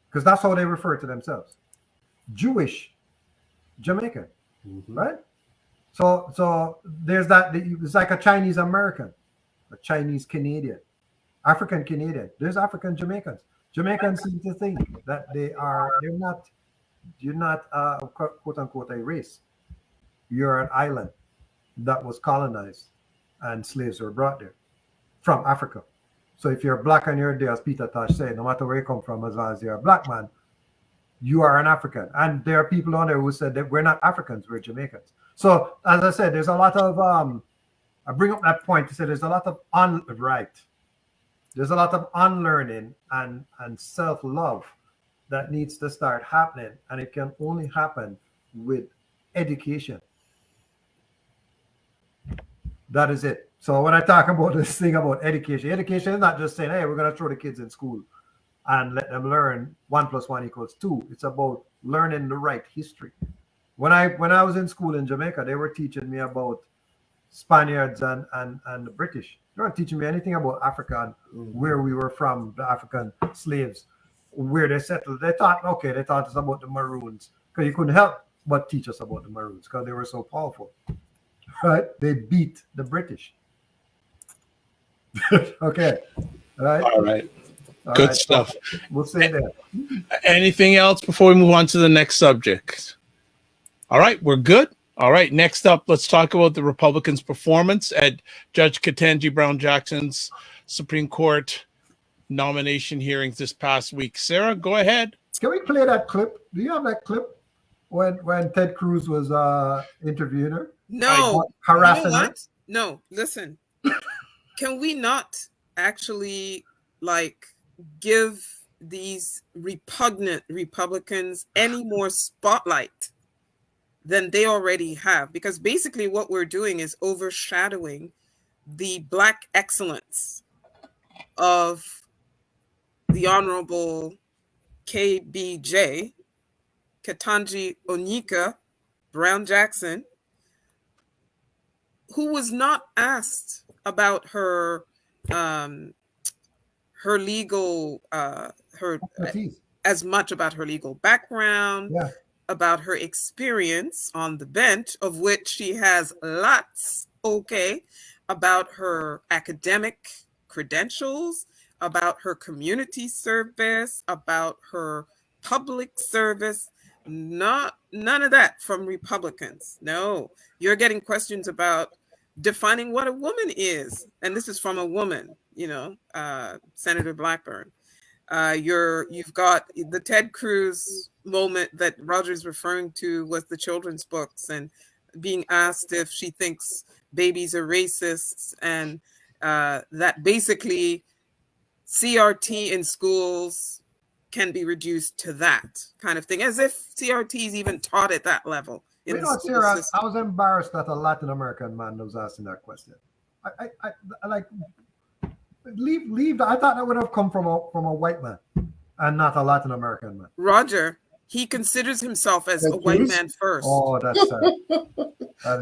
because that's how they refer to themselves. Jewish Jamaican, right? So there's that. It's like a Chinese American, a Chinese Canadian, African Canadian. There's African Jamaicans. Jamaicans seem to think that you're not quote unquote a race. You're an island that was colonized and slaves were brought there from Africa. So if you're Black and you're there, as Peter Tosh said, no matter where you come from, as long as you're a Black man, you are an African. And there are people on there who said that we're not Africans, we're Jamaicans. So as I said, there's a lot of I bring up that point to say there's a lot of there's a lot of unlearning and self-love that needs to start happening, and it can only happen with education. That is it. So when I talk about this thing about education is not just saying, hey, we're going to throw the kids in school and let them learn 1 + 1 = 2. It's about learning the right history. When I was in school in Jamaica, they were teaching me about Spaniards and the British. They weren't teaching me anything about Africa and where we were from, the African slaves, where they settled. They taught us about the Maroons, because you couldn't help but teach us about the Maroons because they were so powerful. Right? They beat the British. Okay. All right. All right. Good stuff. So we'll say that. Anything else before we move on to the next subject? All right, we're good. All right, next up, let's talk about the Republicans' performance at Judge Ketanji Brown Jackson's Supreme Court nomination hearings this past week. Sarah, go ahead. Can we play that clip? Do you have that clip when Ted Cruz was interviewing her? No. Harassing her? No, listen. Can we not actually give these repugnant Republicans any more spotlight than they already have? Because basically what we're doing is overshadowing the Black excellence of the Honorable KBJ, Ketanji Onyeka Brown Jackson, who was not asked about her legal as much about her legal background, about her experience on the bench, of which she has lots, about her academic credentials, about her community service, about her public service. None of that from Republicans. No, you're getting questions about defining what a woman is. And this is from a woman, Senator Blackburn. You've got the Ted Cruz moment that Roger's referring to was the children's books and being asked if she thinks babies are racists, and that basically CRT in schools can be reduced to that kind of thing, as if CRT is even taught at that level. Sarah, I was embarrassed that a Latin American man was asking that question. I like leave. I thought that would have come from a white man and not a Latin American man. Roger, he considers himself as a white man first. Oh, that's sad.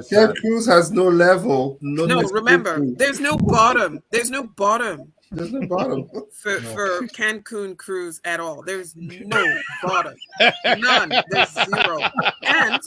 Ted Cruz has no level. No, remember, there's no bottom. There's no bottom. There's no bottom for Cancun Cruz at all. There's no bottom. None. There's zero. And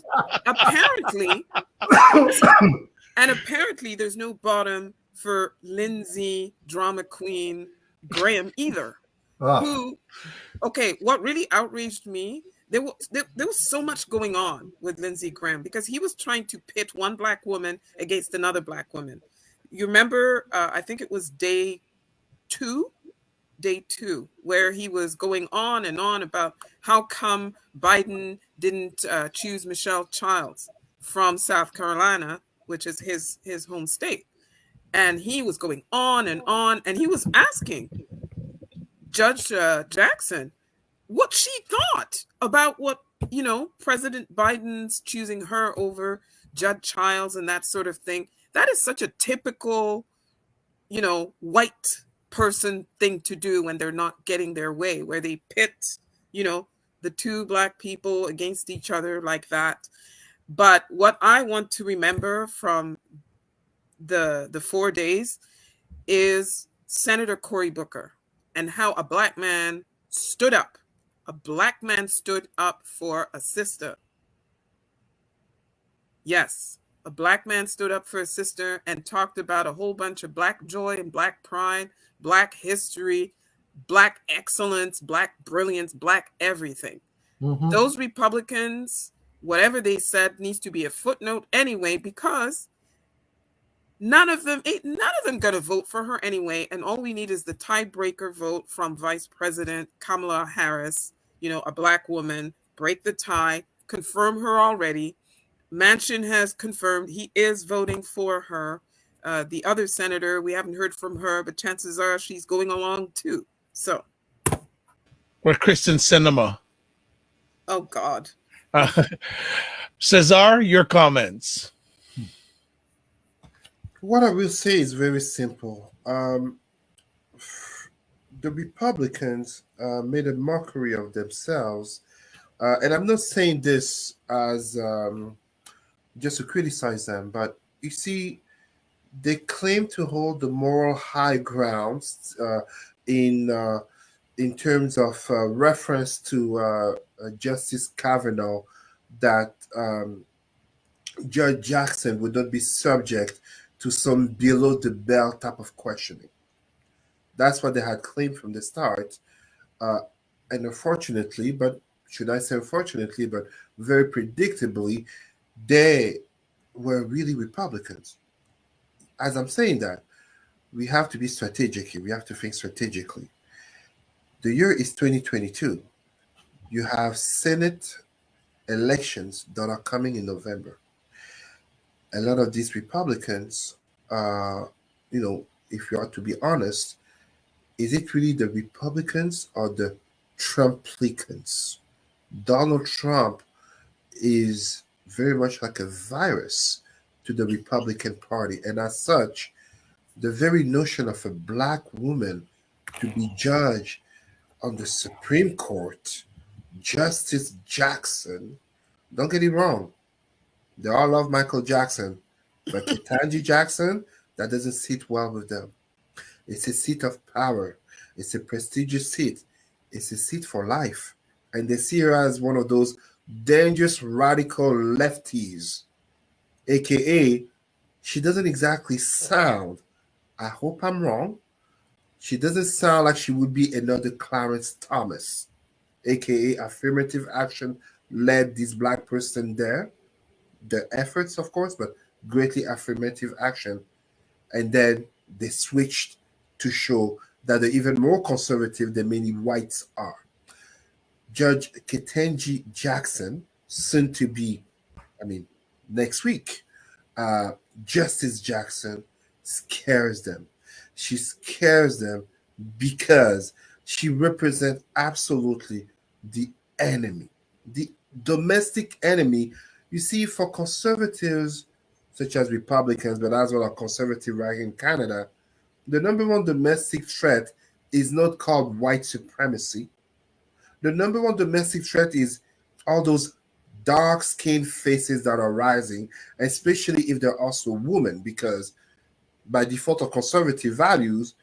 apparently there's no bottom for Lindsey Drama Queen Graham either. What really outraged me, there was so much going on with Lindsey Graham because he was trying to pit one Black woman against another Black woman. You remember, I think it was day two, where he was going on and on about how come Biden didn't choose Michelle Childs from South Carolina, which is his home state. And he was going on, and he was asking Judge Jackson what she thought about what, President Biden's choosing her over Judge Childs and that sort of thing. That is such a typical, white person thing to do when they're not getting their way, where they pit, the two Black people against each other like that. But what I want to remember from the 4 days is Senator Cory Booker and how a Black man stood up. A Black man stood up for a sister. Yes, a Black man stood up for a sister and talked about a whole bunch of Black joy and Black pride, Black history, Black excellence, Black brilliance, Black everything. Mm-hmm. Those Republicans, whatever they said, needs to be a footnote anyway, because none of them gonna vote for her anyway. And all we need is the tiebreaker vote from Vice President Kamala Harris, a Black woman, break the tie, confirm her already. Manchin has confirmed he is voting for her. The other senator, we haven't heard from her, but chances are she's going along too. So, we're Kristen Sinema. Oh God. Cesar, your comments. What I will say is very simple. The Republicans made a mockery of themselves, and I'm not saying this as just to criticize them, but you see, they claim to hold the moral high grounds in terms of reference to Justice Kavanaugh, that Judge Jackson would not be subject to some below the belt type of questioning. That's what they had claimed from the start. And unfortunately, but should I say unfortunately, but very predictably, they were really Republicans. As I'm saying that, we have to be strategic here. We have to think strategically. The year is 2022. You have Senate elections that are coming in November. A lot of these Republicans, if you are to be honest, is it really the Republicans or the Trumplicans? Donald Trump is very much like a virus to the Republican Party. And as such, the very notion of a black woman to be judged on the Supreme Court, Justice Jackson, don't get it wrong. They all love Michael Jackson, but Ketanji Jackson, that doesn't sit well with them. It's a seat of power. It's a prestigious seat. It's a seat for life. And they see her as one of those dangerous radical lefties, aka she doesn't exactly sound, I hope I'm wrong, she doesn't sound like she would be another Clarence Thomas, aka affirmative action led this black person there. The efforts, of course, but greatly affirmative action. And then they switched to show that they're even more conservative than many whites are. Judge Ketanji Jackson, soon to be, next week, Justice Jackson scares them. She scares them because she represents absolutely the enemy, the domestic enemy. You see, for conservatives, such as Republicans, but as well as conservative right in Canada, the number one domestic threat is not called white supremacy. The number one domestic threat is all those dark-skinned faces that are rising, especially if they're also women, because by default of conservative values,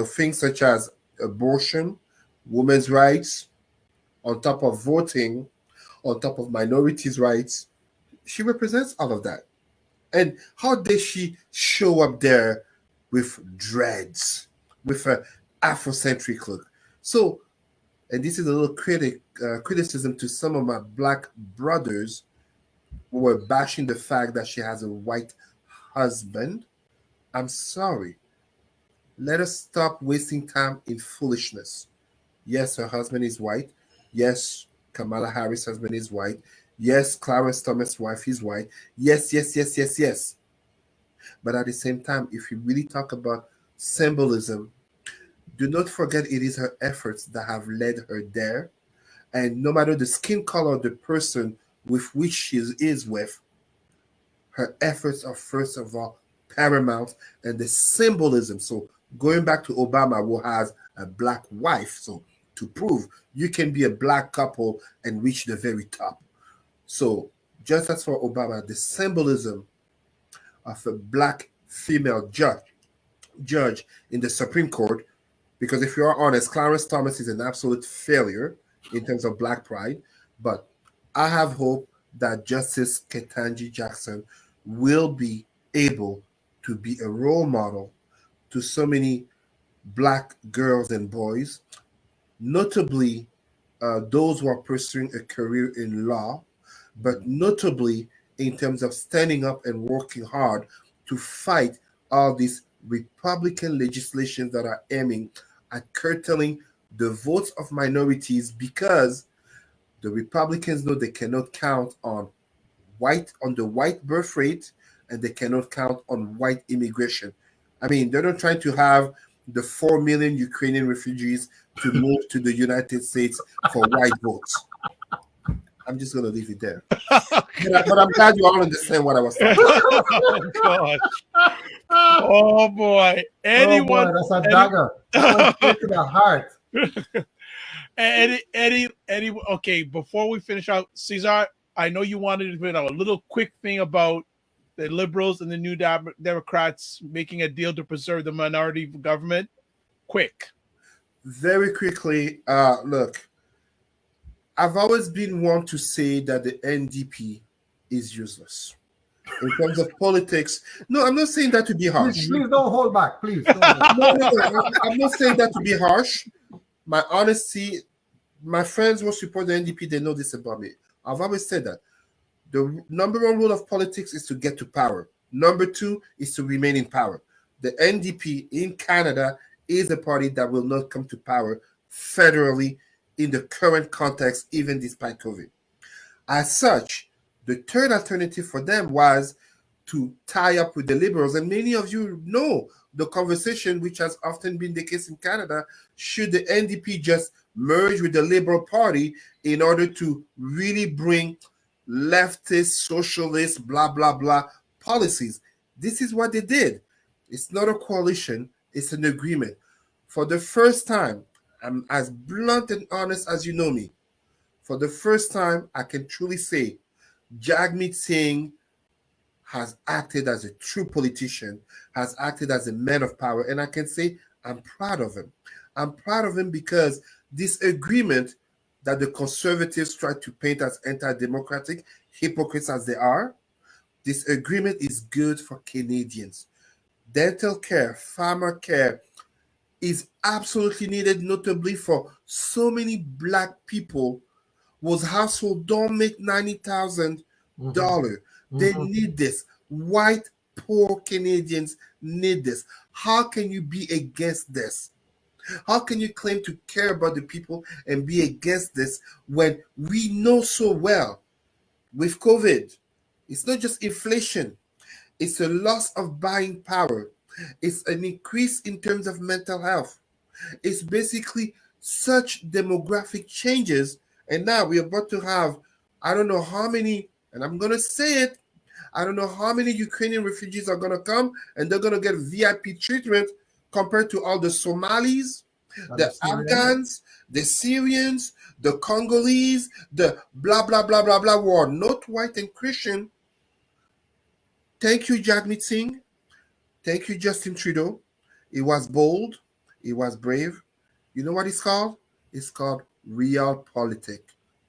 things such as abortion, women's rights, on top of voting, on top of minorities' rights, she represents all of that. And how did she show up there with dreads, with an Afrocentric look? So, and this is a little criticism to some of my black brothers who were bashing the fact that she has a white husband. I'm sorry. Let us stop wasting time in foolishness. Yes, her husband is white. Yes, Kamala Harris' husband is white. Yes, Clarence Thomas' wife is white. Yes, yes, yes, yes, yes. But at the same time, if you really talk about symbolism, do not forget it is her efforts that have led her there. And no matter the skin color of the person with which she is with, her efforts are first of all paramount, and the symbolism. So going back to Obama, who has a black wife, so to prove you can be a black couple and reach the very top. So just as for Obama, the symbolism of a black female judge in the Supreme Court, because if you are honest, Clarence Thomas is an absolute failure in terms of black pride, but I have hope that Justice Ketanji Jackson will be able to be a role model to so many black girls and boys, notably those who are pursuing a career in law, but notably in terms of standing up and working hard to fight all these Republican legislations that are aiming at curtailing the votes of minorities, because the Republicans know they cannot count on the white birth rate, and they cannot count on white immigration. They're not trying to have the 4 million Ukrainian refugees to move to the United States for white votes. I'm just going to leave it there. But I'm glad you all understand what I was talking about. Oh, gosh. Oh, boy. Anyone? Oh, boy, that's a dagger. That went to the heart. Eddie, okay, before we finish out, Cesar, I know you wanted to put out a little quick thing about the liberals and the New Democrats making a deal to preserve the minority government. Quick. Very quickly, look, I've always been one to say that the NDP is useless in terms of politics. No, I'm not saying that to be harsh. Please don't hold back, please. No, I'm not saying that to be harsh. My honesty, my friends who support the NDP, they know this about me. I've always said that the number one rule of politics is to get to power. Number two is to remain in power. The NDP in Canada is a party that will not come to power federally in the current context, even despite COVID. As such, the third alternative for them was to tie up with the Liberals. And many of you know the conversation, which has often been the case in Canada, should the NDP just merge with the Liberal Party in order to really bring leftist, socialist, blah, blah, blah policies. This is what they did. It's not a coalition. It's an agreement. For the first time, I'm as blunt and honest as you know me. For the first time, I can truly say Jagmeet Singh has acted as a true politician, has acted as a man of power, and I can say I'm proud of him. I'm proud of him because this agreement that the conservatives try to paint as anti-democratic, hypocrites as they are, this agreement is good for Canadians. Dental care, pharma care is absolutely needed, notably for so many Black people whose household don't make $90,000. They need this. White, poor Canadians need this. How can you be against this? How can you claim to care about the people and be against this when we know so well with COVID, it's not just inflation, it's a loss of buying power. It's an increase in terms of mental health. It's basically such demographic changes. And now we're about to have, I don't know how many, and I'm going to say it, I don't know how many Ukrainian refugees are going to come and they're going to get VIP treatment compared to all the Somalis, the Afghans, the Syrians, the Congolese, the blah, blah, blah, blah, blah, who are not white and Christian. Thank you, Jagmeet Singh. Thank you, Justin Trudeau. It was bold. It was brave. You know what it's called? It's called realpolitik.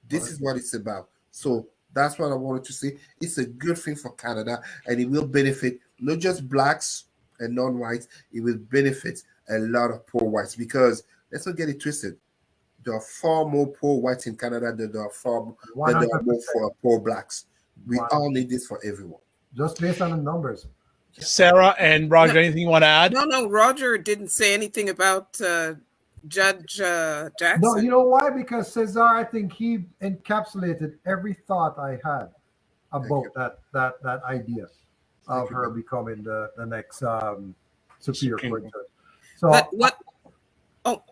This is what it's about. So that's what I wanted to say. It's a good thing for Canada, and it will benefit not just Blacks and non-whites. It will benefit a lot of poor whites, because let's not get it twisted. There are far more poor whites in Canada than there are more poor Blacks. We all need this for everyone. Just based on the numbers. Sarah and Roger, anything you want to add? No, Roger didn't say anything about Judge Jackson. No, you know why? Because Cesar, I think he encapsulated every thought I had about that idea of her becoming the next Superior Court judge. So what? Oh,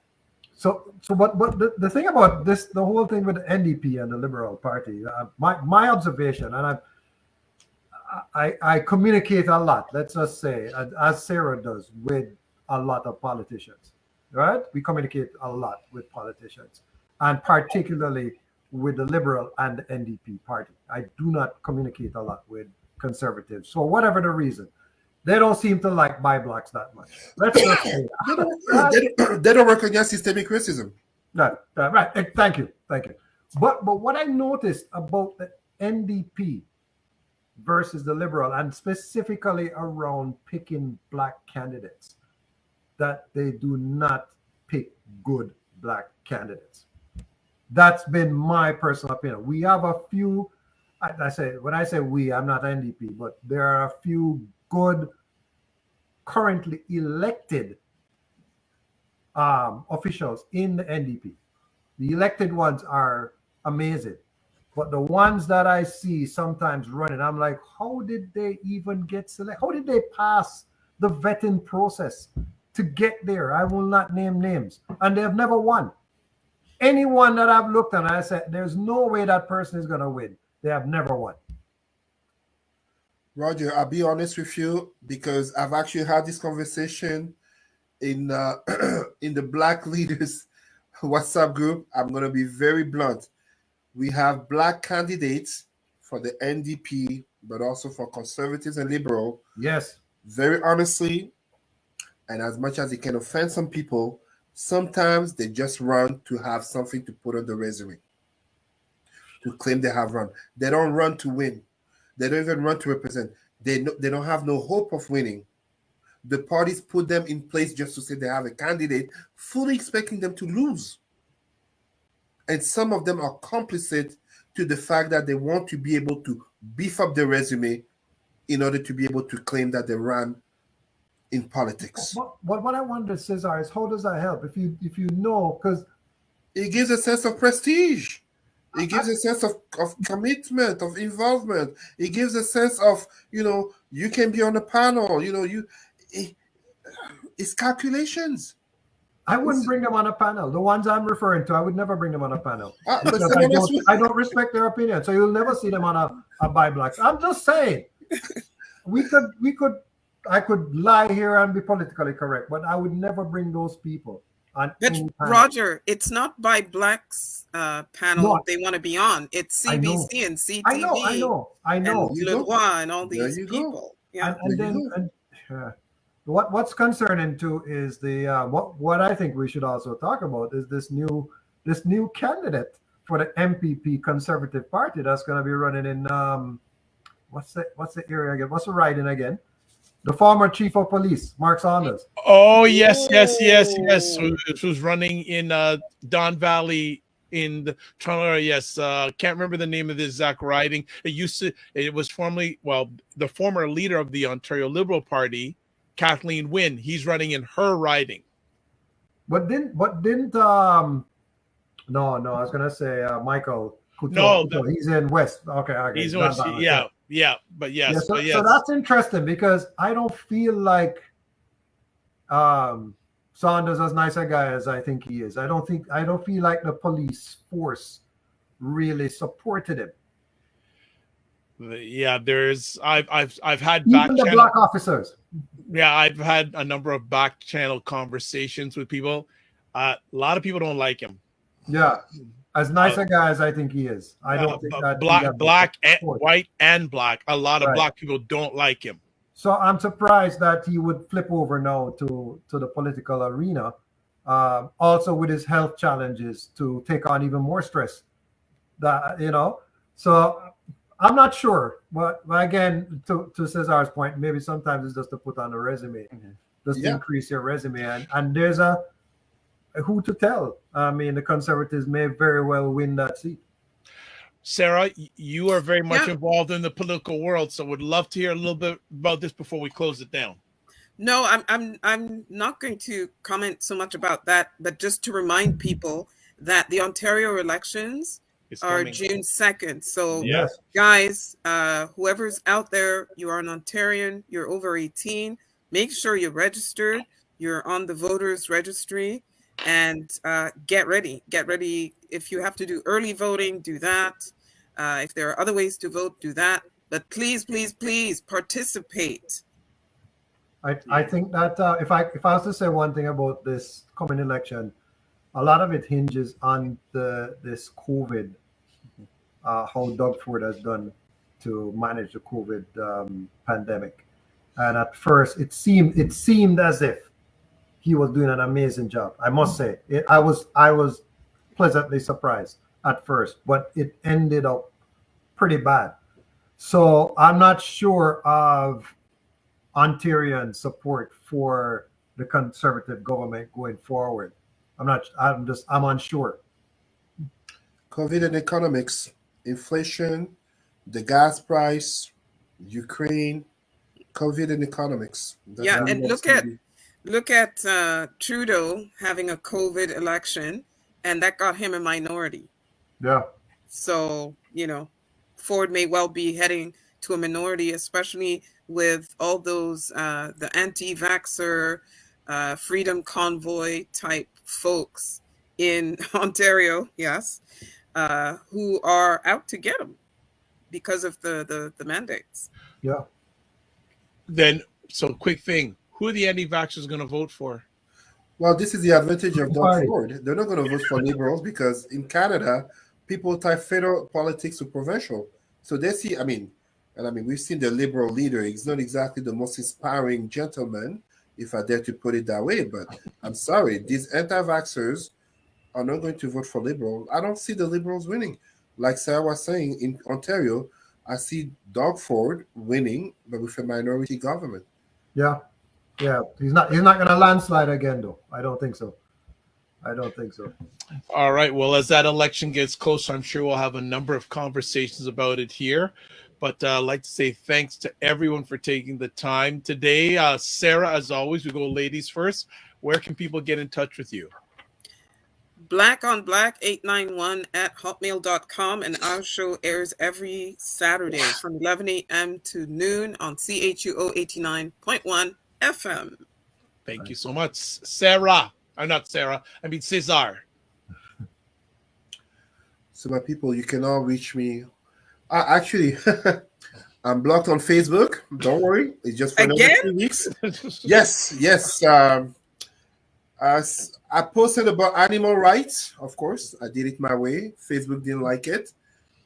so but the thing about this, the whole thing with the NDP and the Liberal Party, my observation, and I communicate a lot, let's just say, as Sarah does, with a lot of politicians, right? We communicate a lot with politicians, and particularly with the Liberal and the NDP party. I do not communicate a lot with conservatives, for whatever the reason. They don't seem to like buy blocks that much. Let's just say they don't recognize systemic racism. Right. Thank you. But what I noticed about the NDP versus the Liberal, and specifically around picking Black candidates, that they do not pick good Black candidates. That's been my personal opinion. We have a few, when I say we, I'm not NDP, but there are a few good currently elected officials in the NDP. The elected ones are amazing. But the ones that I see sometimes running, I'm like, how did they even get selected? How did they pass the vetting process to get there? I will not name names. And they have never won. Anyone that I've looked at, I said, there's no way that person is going to win. They have never won. Roger, I'll be honest with you, because I've actually had this conversation in the Black Leaders WhatsApp group. I'm going to be very blunt. We have Black candidates for the NDP, but also for conservatives and liberal. Yes. Very honestly, and as much as it can offend some people, sometimes they just run to have something to put on the resume, to claim they have run. They don't run to win. They don't even run to represent. They don't have no hope of winning. The parties put them in place just to say they have a candidate, fully expecting them to lose. And some of them are complicit to the fact that they want to be able to beef up their resume in order to be able to claim that they ran in politics. But what I wonder, Cesar, is how does that help? If you know, because it gives a sense of prestige. It gives a sense of commitment, of involvement. It gives a sense of, you can be on a panel, it's calculations. I wouldn't bring them on a panel. The ones I'm referring to, I would never bring them on a panel. Because I don't respect their opinion. So you'll never see them on a buy blocks. I'm just saying, we could lie here and be politically correct, but I would never bring those people on But any panel. Roger, it's not by Blacks panel No, they want to be on. It's I know. CBC and CTV I know. and You go. Leroy and all There these you go. people. Yeah. And then what's concerning too is the what I think we should also talk about is this new candidate for the MPP Conservative Party that's going to be running in what's the area again? What's the riding again? The former chief of police, Mark Saunders. Oh yes. It was running in Don Valley in the Toronto area. Yes, can't remember the name of the exact riding. It was formerly, the former leader of the Ontario Liberal Party, Kathleen Wynne. He's running in her riding. But didn't no, I was gonna say Michael Couture. No, he's in West. Okay. He's in West. Yeah, but yes. So that's interesting because I don't feel like Saunders as nice a guy as I think he is. I don't feel like the police force really supported him. Yeah, I've had even the black officers. Yeah, I've had a number of back channel conversations with people. A lot of people don't like him. Yeah, as nice a guy as I think he is. I don't think that black and white and black. A lot of black people don't like him. So I'm surprised that he would flip over now to the political arena. Also with his health challenges to take on even more stress. So I'm not sure, but again, to Cesar's point, maybe sometimes it's just to put on a resume, just to increase your resume, and there's who to tell. I mean, the Conservatives may very well win that seat. Sarah, you are very much involved in the political world, so would love to hear a little bit about this before we close it down. No, I'm not going to comment so much about that, but just to remind people that the Ontario elections are June 2nd. So guys, whoever's out there, you are an Ontarian, you're over 18, make sure you're registered, you're on the voters registry, and get ready. If you have to do early voting, do that. If there are other ways to vote, do that. But please participate. I think that if I was to say one thing about this coming election, a lot of it hinges on this COVID, how Doug Ford has done to manage the COVID pandemic. And at first, it seemed as if he was doing an amazing job. I must say, I was pleasantly surprised at first, but it ended up pretty bad. So I'm not sure of Ontarian support for the Conservative government going forward. I'm unsure. COVID and economics, inflation, the gas price, Ukraine, COVID and economics. And look at Trudeau having a COVID election, and that got him a minority. Yeah. So, Ford may well be heading to a minority, especially with all those, the anti-vaxxer, freedom convoy type folks in Ontario, who are out to get him because of the mandates. Yeah. Then, so quick thing. Who are the anti-vaxxers going to vote for? Well, this is the advantage of Doug Ford. They're not going to vote for Liberals because in Canada, people tie federal politics to provincial. So they see, we've seen the Liberal leader. He's not exactly the most inspiring gentleman, if I dare to put it that way. But I'm sorry, these anti-vaxxers are not going to vote for Liberal. I don't see the Liberals winning. Like Sarah was saying, in Ontario, I see Doug Ford winning, but with a minority government. Yeah. He's not going to landslide again, though. I don't think so. All right. Well, as that election gets closer, I'm sure we'll have a number of conversations about it here. But I'd like to say thanks to everyone for taking the time today. Sarah, as always, we go ladies first. Where can people get in touch with you? blackonblack891 at hotmail.com, and our show airs every Saturday from 11 a.m. to noon on CHUO 89.1 FM. Thank you so much, Sarah. Not Sarah. I mean Cesar. So, my people, you can all reach me. Actually, I'm blocked on Facebook. Don't worry, it's just for another Again? 3 weeks. Yes. As I posted about animal rights, of course, I did it my way. Facebook didn't like it,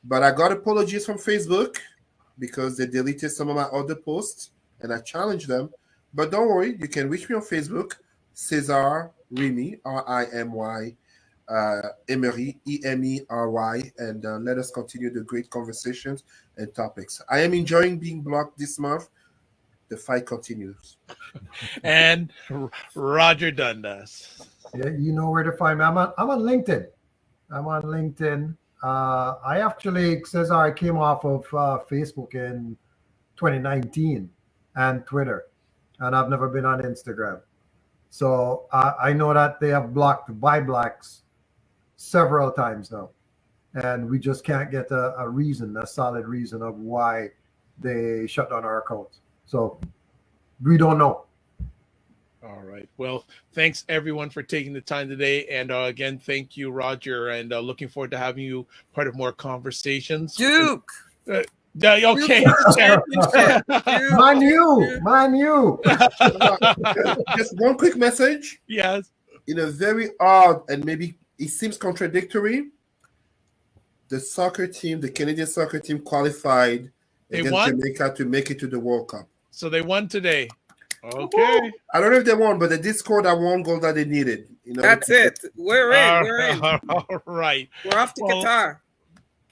but I got apologies from Facebook because they deleted some of my other posts, and I challenged them. But don't worry, you can reach me on Facebook, Cesar Remy, Rimy, Emery, Emery, and let us continue the great conversations and topics. I am enjoying being blocked this month. The fight continues. And Roger Dundas. Yeah, you know where to find me. I'm on LinkedIn. I actually, Cesar, I came off of Facebook in 2019 and Twitter, and I've never been on Instagram. So I know that they have blocked by blacks several times now, and we just can't get a solid reason of why they shut down our accounts. So we don't know. All right. Well, thanks everyone for taking the time today. And again, thank you, Roger. And looking forward to having you part of more conversations. Duke. Okay. Man, you. Just one quick message. Yes. In a very odd and maybe it seems contradictory, the soccer team, the Canadian soccer team, qualified against Jamaica to make it to the World Cup. So they won today. Okay. I don't know if they won, but they did score that one goal that they needed. That's it. We're in. All right. We're off to Qatar.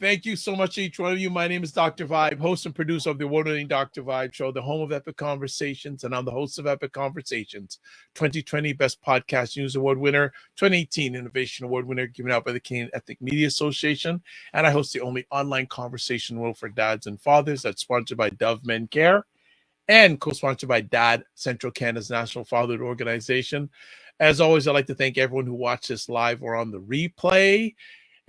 Thank you so much, each one of you. My name is Dr. Vibe, host and producer of the award-winning Dr. Vibe Show, the home of Epic Conversations, and I'm the host of Epic Conversations, 2020 Best Podcast News Award winner, 2018 Innovation Award winner, given out by the Canadian Ethnic Media Association, and I host the only online conversation world for dads and fathers that's sponsored by Dove Men Care and co-sponsored by DAD, Central Canada's National Fatherhood Organization. As always, I'd like to thank everyone who watched this live or on the replay.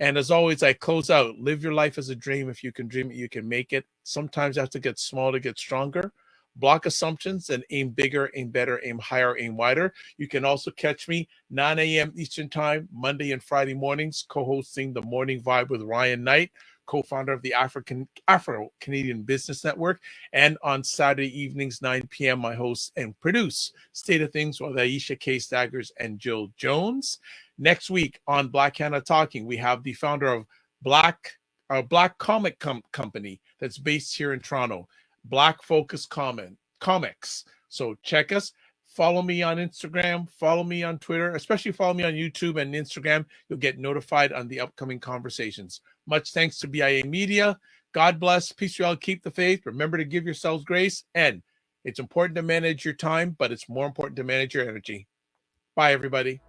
And as always, I close out, live your life as a dream. If you can dream it, you can make it. Sometimes you have to get small to get stronger. Block assumptions and aim bigger, aim better, aim higher, aim wider. You can also catch me 9 a.m. Eastern Time, Monday and Friday mornings, co-hosting The Morning Vibe with Ryan Knight, co-founder of the Afro-Canadian Business Network. And on Saturday evenings, 9 p.m., I host and produce State of Things with Aisha K. Staggers and Jill Jones. Next week on Black Hannah Talking, we have the founder of Black Comic Company that's based here in Toronto, Black Focus Comics. So check us. Follow me on Instagram. Follow me on Twitter. Especially follow me on YouTube and Instagram. You'll get notified on the upcoming conversations. Much thanks to BIA Media. God bless. Peace to all. Keep the faith. Remember to give yourselves grace. And it's important to manage your time, but it's more important to manage your energy. Bye, everybody.